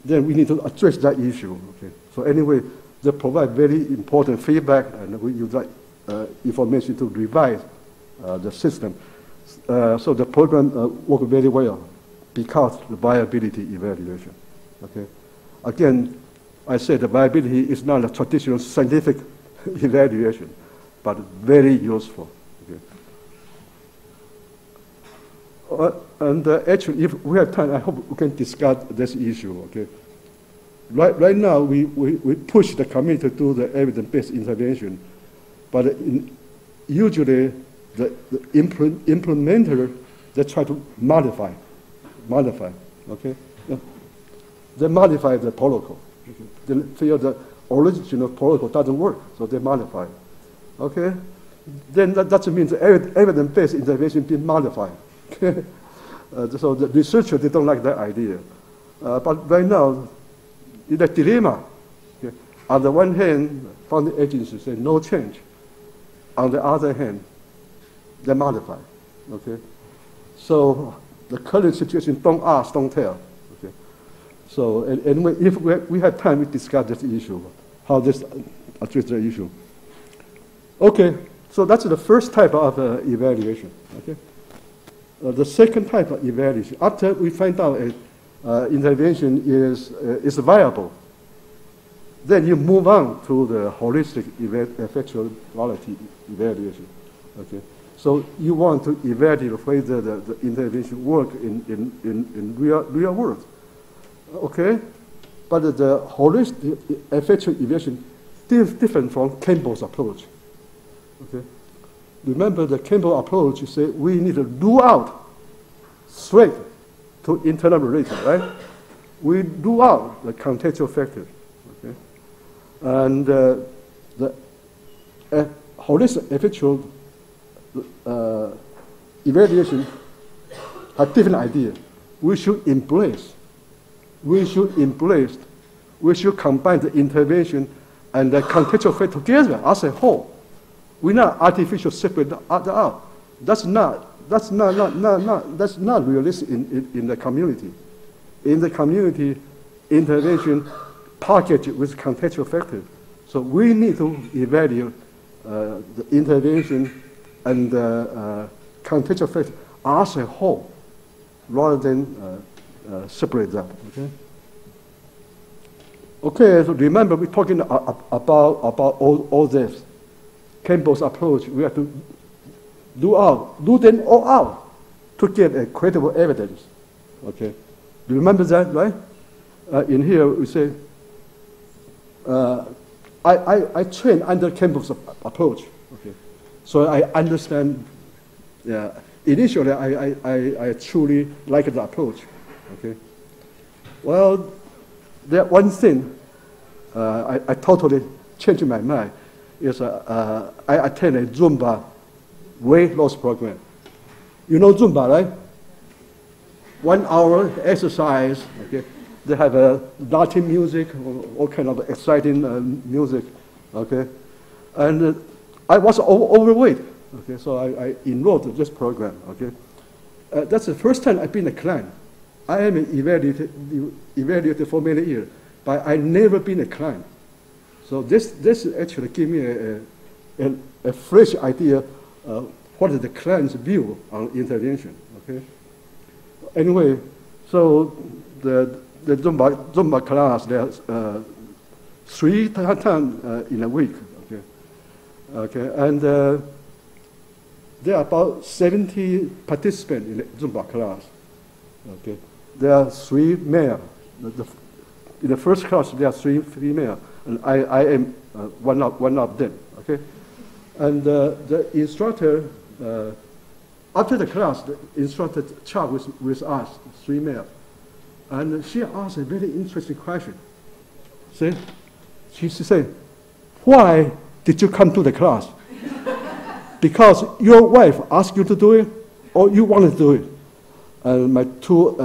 Then we need to address that issue. Okay. So anyway, they provide very important feedback, and we use that information to revise the system. So the program worked very well because the viability evaluation. Okay. Again, I said the viability is not a traditional scientific evaluation, but very useful. Okay. And actually, if we have time, I hope we can discuss this issue. Okay. Right now, we push the community to do the evidence-based intervention, but usually the implementer, they try to modify. Okay. They modify the protocol. Okay. They feel the original protocol doesn't work, so they modify. Okay. Then that means the evidence-based intervention being modified. Okay. So the researchers, they don't like that idea. But right now, in a dilemma. Okay. On the one hand, funding agencies say no change. On the other hand, they modify. Okay. So the current situation, don't ask, don't tell. Okay. So anyway, if we have time, we discuss this issue, how this address the issue. Okay. So that's the first type of evaluation. Okay. The second type of evaluation, after we find out intervention is viable, then you move on to the holistic effectuality evaluation. Okay, so you want to evaluate whether the intervention work in real world. Okay, but the holistic effectual evaluation is different from Campbell's approach. Okay. Remember the Campbell approach, you say we need to rule out straight to internal related, right? We rule out the contextual factor, okay? And the holistic effectual evaluation has different idea. We should combine the intervention and the contextual factor together as a whole. We're not artificial separate out. That's not realistic in the community. In the community, intervention packaged with contextual factors. So we need to evaluate the intervention and the contextual factors as a whole, rather than separate them. Okay. Okay. So remember, we're talking about all this. Campbell's approach, we have to do them all out to get a credible evidence. Okay, do you remember that, right? In here we say, I train under Campbell's approach. Okay, so I understand. Yeah, initially I truly like the approach. Okay, well, there one thing I totally changed my mind. is I attend a Zumba weight loss program. You know Zumba, right? 1 hour exercise. Okay, they have Latin music, all kind of exciting music. Okay, and I was overweight. Okay, so I enrolled in this program. Okay, that's the first time I've been a client. I am evaluated for many years, but I never been a client. So this actually gave me a fresh idea of what is the client's view on intervention. Okay. Anyway, so the Zumba class, there's 3 times in a week. Okay. Okay, and there are about 70 participants in the Zumba class. Okay, there are 3 male. In the first class, there are 3 female, and I am one of them. Okay, and the instructor, after the class, the instructor chat with us, 3 male, and she asked a very interesting question. She said, "Why did you come to the class? Because your wife asked you to do it, or you want to do it?" And my two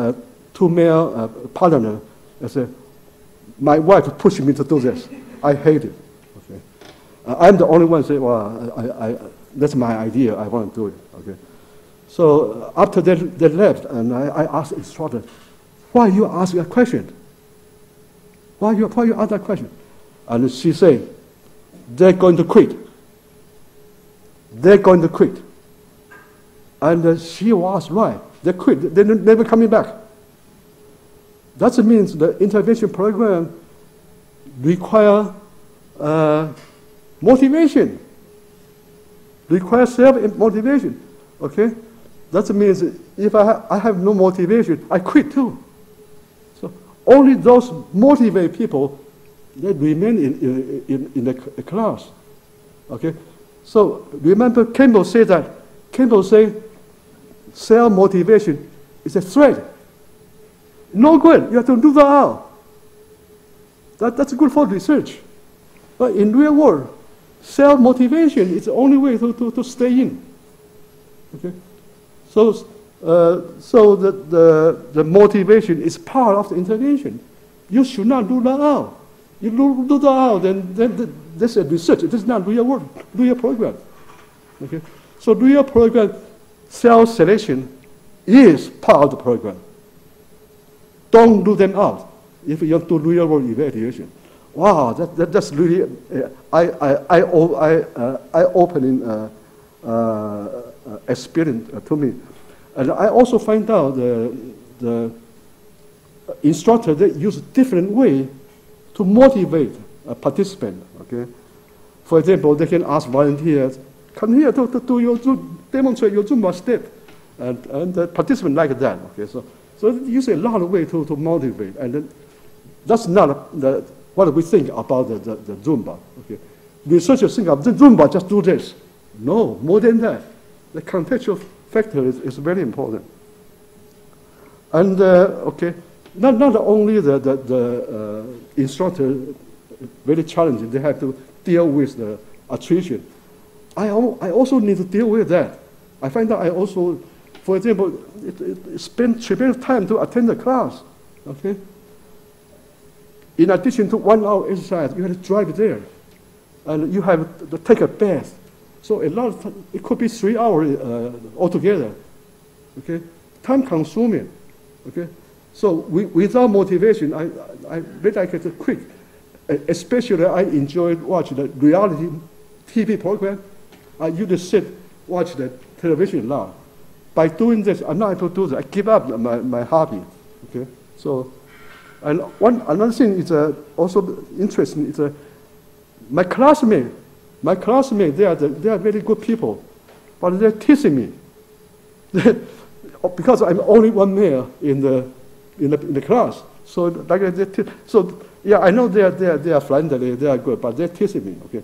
male partners, I said, "My wife pushed me to do this. I hate it." Okay, I'm the only one say, "Well, that's my idea. I want to do it." Okay, so after they left, and I asked the instructor, "Why you ask that question? Why you ask that question?" And she said, "They're going to quit. They're going to quit." And she was right. They quit. They're never coming back. That means the intervention program requires motivation, requires self-motivation. Okay? That means if I have no motivation, I quit too. So only those motivated people that remain in the class. Okay? So remember Campbell said that. Campbell said self-motivation is a threat. No good. You have to do that out. That's good for research. But in real world, self-motivation is the only way to stay in. Okay? So the motivation is part of the intervention. You should not do that out. You do that out, then this is research. It is not real work, real program. Okay? So real program, self-selection is part of the program. Don't do them out if you want to do real world evaluation. Wow, that's really eye-opening experience to me. And I also find out the instructor, they use a different way to motivate a participant. Okay, for example, they can ask volunteers, "Come here to do your demonstrate your Zumba step," and the participant like that. Okay, so they use a lot of ways to motivate, and then that's not what we think about the Zumba. Okay, researchers think of the Zumba, just do this. No, more than that. The contextual factor is very important. And okay, not only the instructor very challenging, they have to deal with the attrition. I also need to deal with that. I find that I also, for example, spend tremendous time to attend the class. Okay. In addition to 1 hour exercise, you have to drive there, and you have to take a bath. So a lot of time, it could be 3 hours altogether. Okay, time consuming. Okay, so without motivation, I bet I could quit. Especially, I enjoyed watching the reality TV program. I used to sit watch the television a lot. By doing this, I'm not able to do that. I give up my hobby. Okay, so and another thing is also interesting is my classmates. My classmates, they are very good people, but they're teasing me because I'm only one male in the class. So like yeah, I know they are friendly, they are good, but they're teasing me. Okay,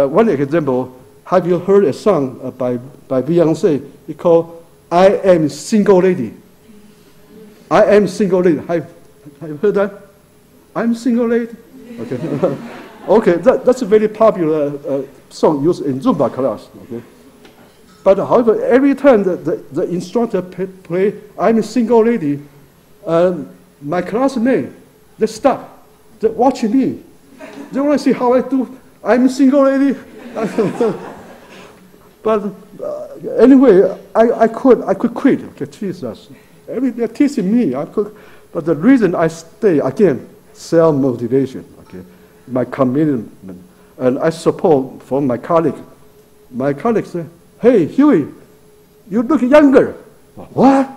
one example. Have you heard a song by Beyonce? It's called "I Am Single Lady." I am single lady. Have you heard that? I'm single lady. Okay. Okay, that's a very popular song used in Zumba class. Okay, but however, every time the instructor play "I'm a Single Lady," my classmates they stop, they watch me. They want to see how I do. I'm a single lady. But anyway, I could quit. Okay, Jesus, they're teaching me. I could, but the reason I stay again, self-motivation. Okay, my commitment, and I support from my colleague. My colleague said, "Hey, Huey, you look younger." What?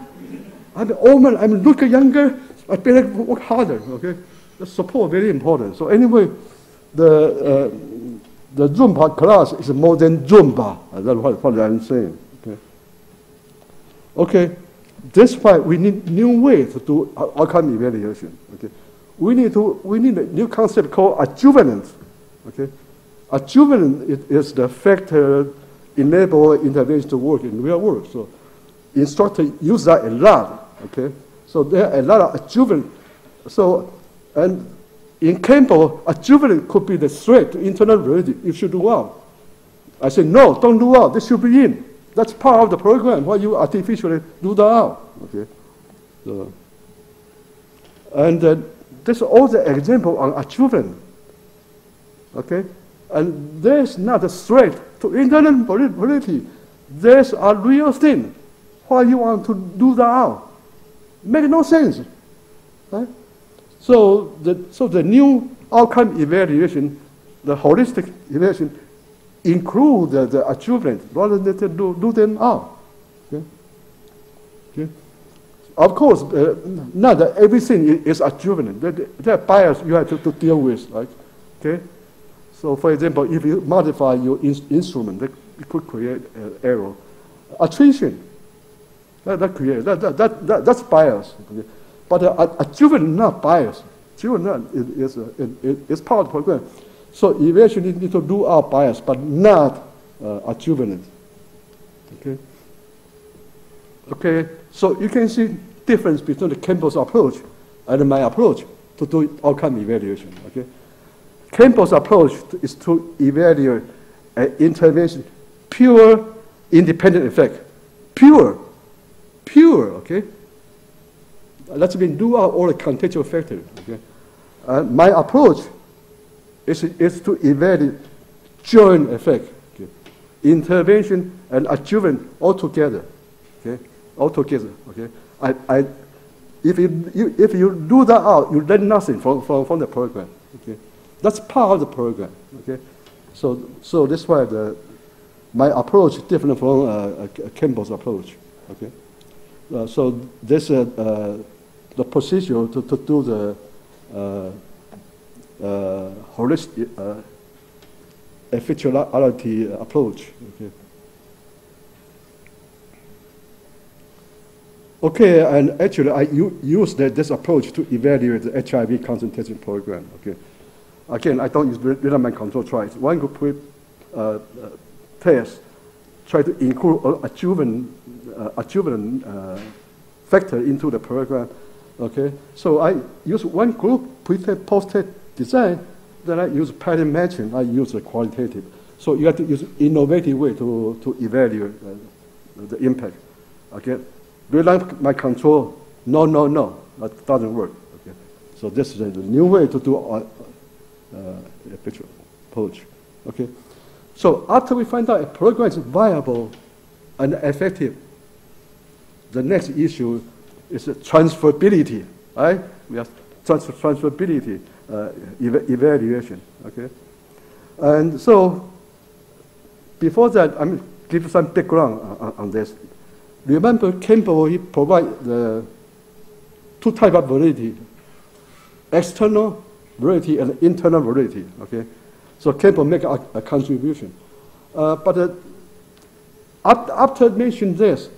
I'm an old man. I'm looking younger. I better work harder. Okay, the support very important. So anyway, the Zumba class is more than Zumba. That's what I'm saying. Okay. Okay. That's why we need new way to do outcome evaluation. Okay. We need a new concept called adjuvanant. Okay. Adjuvanant is the factor enable intervention to work in real world. So instructors use that a lot. Okay. So there are a lot of adjuvant. So and in Campbell, adjuvant could be the threat to internal validity. You should do well. I say, no, don't do well. This should be in. That's part of the program. Why you artificially do that out? Okay. So, and there's also an example on adjuvant. Okay. And there's not a threat to internal validity. There's a real thing. Why you want to do that out? Make no sense. Right? So the new outcome evaluation, the holistic evaluation, include the adjuvant rather than do them out. Okay? Okay? Of course, not everything is adjuvant. There are bias you have to deal with, right? Okay? So, for example, if you modify your instrument, it could create error. Attrition, that's bias. Okay? But adjuvant not bias. Adjuvant is part of the program. So evaluation need to do our bias, but not adjuvant. Okay. Okay. So you can see difference between the Campbell's approach and my approach to do outcome evaluation. Okay. Campbell's approach is to evaluate an intervention pure independent effect. Pure. Okay. Let's do out all the contextual factors. Okay. My approach is to evaluate joint effect, okay. Intervention and adjuvant all together. Okay, all together. Okay. If you do that out, you learn nothing from the program. Okay, that's part of the program. Okay, so that's why my approach is different from Campbell's approach. Okay, so this the procedure to do the holistic effectuality approach. Okay. Okay, and actually I use this approach to evaluate the HIV concentration program. Okay. Again, I don't use random control trials. One group test try to include adjuvant factor into the program. Okay, so I use one group pre-test, post-test design. Then I use pattern matching. I use the qualitative. So you have to use innovative way to evaluate the impact. Okay, rely my control. No, that doesn't work. Okay, so this is a new way to do effectual approach. Okay, so after we find out a program is viable and effective, the next issue is the transferability, right? We have transferability evaluation, okay? And so, before that, I'm going to give you some background on this. Remember, Campbell, he provided the two types of validity, external validity and internal validity, okay? So Campbell make a contribution. But after mentioning this,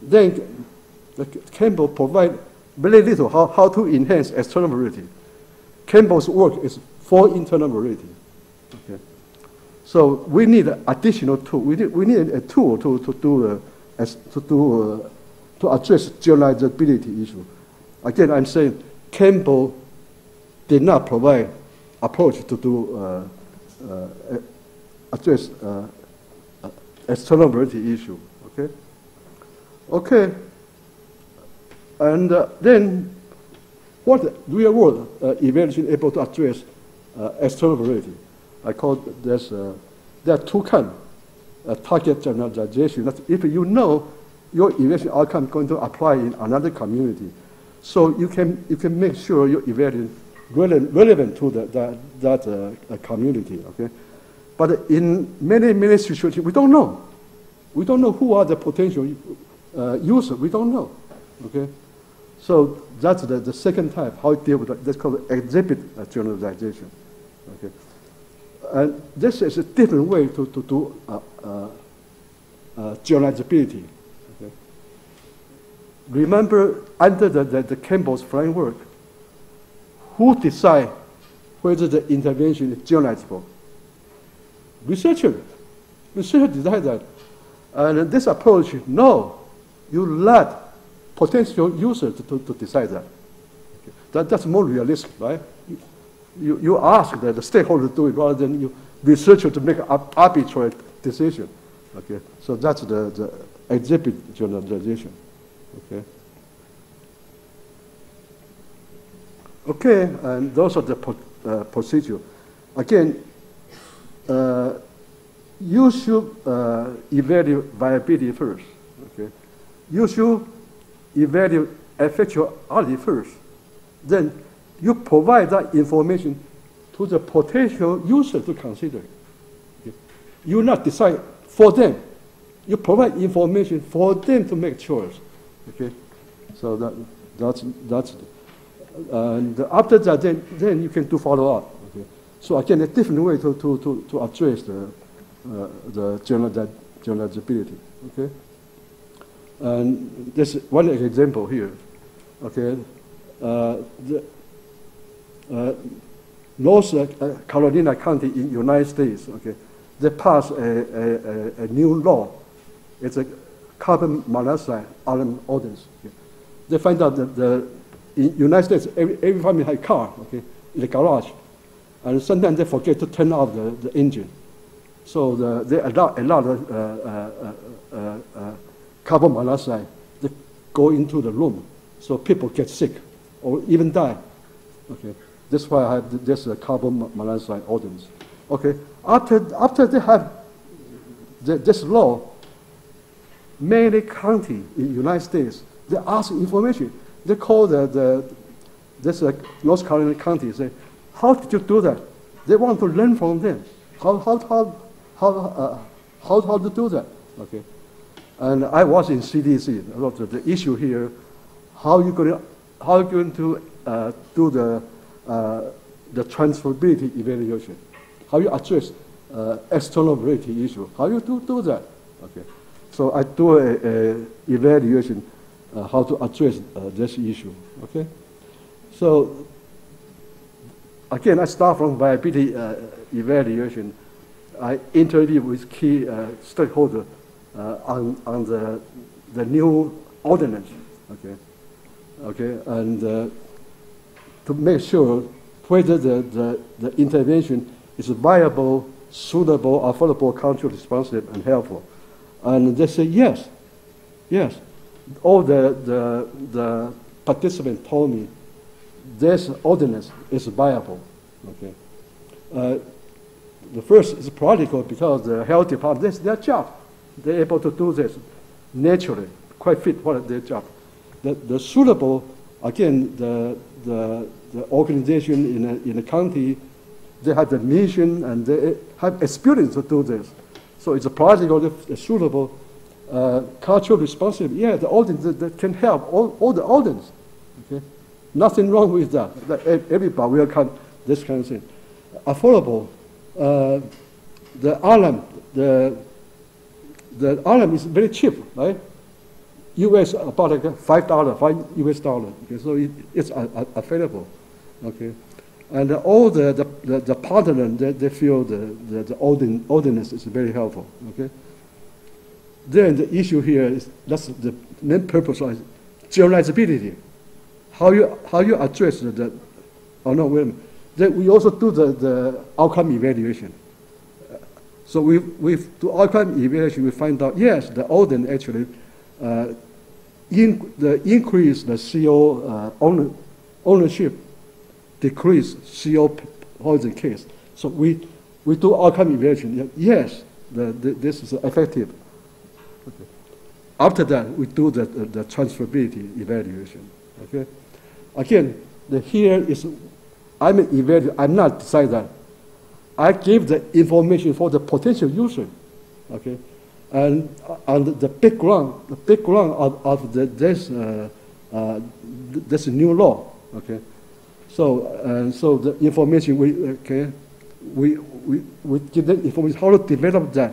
then Campbell provide very little how to enhance external validity. Campbell's work is for internal validity. Okay. So we need an additional tool. We need a tool to address generalizability issue. Again, I'm saying Campbell did not provide approach to do address external validity issue. Okay. Okay. And then, what real world evaluation able to address external validity? I call this. There are two kinds. Target generalization. That if you know your evaluation outcome is going to apply in another community, so you can make sure your evaluation relevant to that community. Okay, but in many situations we don't know. We don't know who are the potential users. We don't know. Okay, so that's the second type. How to deal with that? That's called exhibit generalization. Okay. And this is a different way to do generalizability. Okay. Remember, under the Campbell's framework, who decide whether the intervention is generalizable? Researchers. Researchers decide that. And this approach, no, you let potential users to decide that. Okay. That's more realistic, right? You ask the stakeholder to do it rather than you researcher to make an arbitrary decision. Okay, so that's the exhibit generalization. Okay. Okay, and those are the procedure. Again, you should evaluate viability first. Okay, you should evaluate effectuality first. Then you provide that information to the potential user to consider. Okay. You not decide for them. You provide information for them to make choice. Okay, so that's and after that, then you can do follow up. Okay, so again, a different way to address the generalizability. Okay, and this one example here. Okay, North Carolina County in United States, okay, they passed a new law. It's a carbon monoxide alarm ordinance. Okay. They find out that in United States, every family has a car, okay, in the garage, and sometimes they forget to turn off the engine. So they allow a lot of carbon monoxide to go into the room, so people get sick or even die. Okay. That's why I have this carbon monoxide ordinance. Okay, after they have this law, many counties in the United States, they ask information. They call this North Carolina County, say, how did you do that? They want to learn from them. How to do that? Okay, and I was in CDC. The issue here, how you going to do the transferability evaluation? How you address external validity issue? How you do that? Okay, so I do a evaluation how to address this issue. Okay, so again, I start from viability evaluation. I interview with key stakeholders on the new ordinance. Okay, and to make sure whether the intervention is viable, suitable, affordable, culturally responsive, and helpful. And they say yes. All the participants told me this ordinance is viable. Okay. The first is practical because the health department, this is their job. They're able to do this naturally, quite fit for their job. The suitable, again, the organization in the county, they have the mission and they have experience to do this. So it's a practical, suitable, culturally responsive. Yeah, the ordinance that can help all the audience. Okay, nothing wrong with that. Everybody welcome this kind of thing. Affordable. The alarm is very cheap, right? US about like $5 US. Okay, so it's available. Okay, and all the partners they feel the ordinance is very helpful. Okay. Then the issue here is that's the main purpose of generalizability. How you address the oh no, wait a minute. Then we also do the outcome evaluation. So we do outcome evaluation, we find out, yes, the Odin actually increase the CO ownership, decrease CO poison case. So we do outcome evaluation. Yes, this is effective. Okay. After that, we do the transferability evaluation. Okay. Again, here is I'm an evaluator. I'm not decider. I give the information for the potential user. Okay. And the background of this new law. Okay. So the information we give them information how to develop that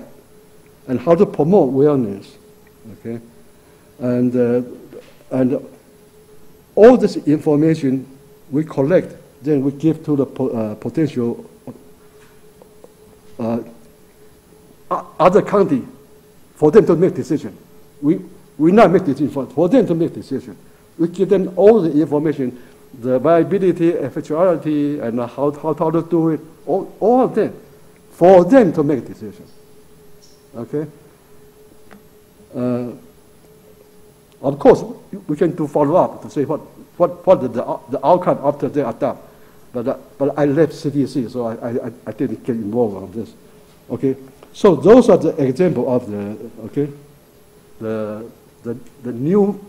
and how to promote wellness. Okay. And all this information we collect, then we give to the potential other county for them to make decision. We not make decision for them to make decision. We give them all the information, the viability, effectuality, and how to do it, all of them, for them to make decision. Okay. Of course, we can do follow up to say what the outcome after they adopt. But I left CDC, so I didn't get involved on this. Okay. So those are the example of the new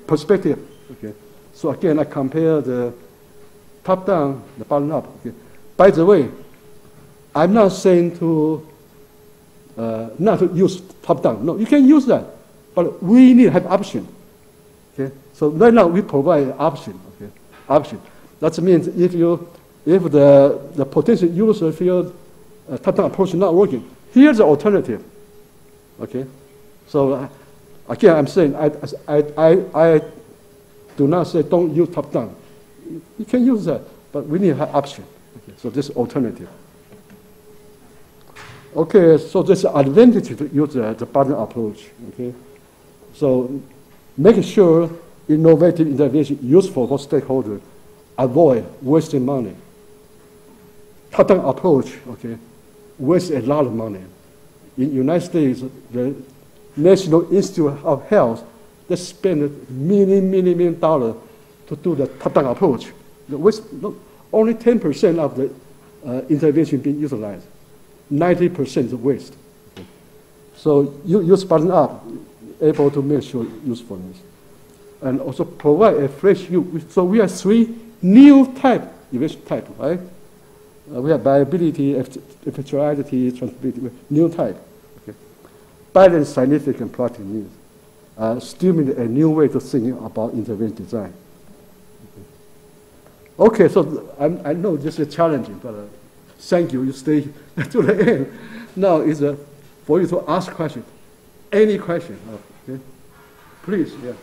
perspective. Okay. So again, I compare the top down, the bottom up. Okay. By the way, I'm not saying to not to use top down. No, you can use that, but we need to have option. Okay. So right now we provide option. Okay. Option. That means if the potential user feels top-down approach is not working, here's the alternative. Okay, so again, I'm saying I do not say don't use top-down. You can use that, but we need to have option. Okay, so this is alternative. Okay, so there's an advantage to use the bottom approach. Okay, so make sure innovative intervention useful for stakeholders. Avoid wasting money. Top-down approach, okay, wastes a lot of money. In the United States, the National Institute of Health, they spend million dollars to do the top-down approach. Only 10% of the intervention being utilized. 90% is waste. Okay. So you use bottom up, able to make sure usefulness. And also provide a fresh view. So we have three new evaluation type, right? We have viability, effectuality, transferability, new type. Okay. Balance scientific and practical needs. Stimulate a new way to think about intervention design. Okay, so I know this is challenging, but thank you. You stay to the end. Now is for you to ask questions. Any question? Okay. Please, yeah.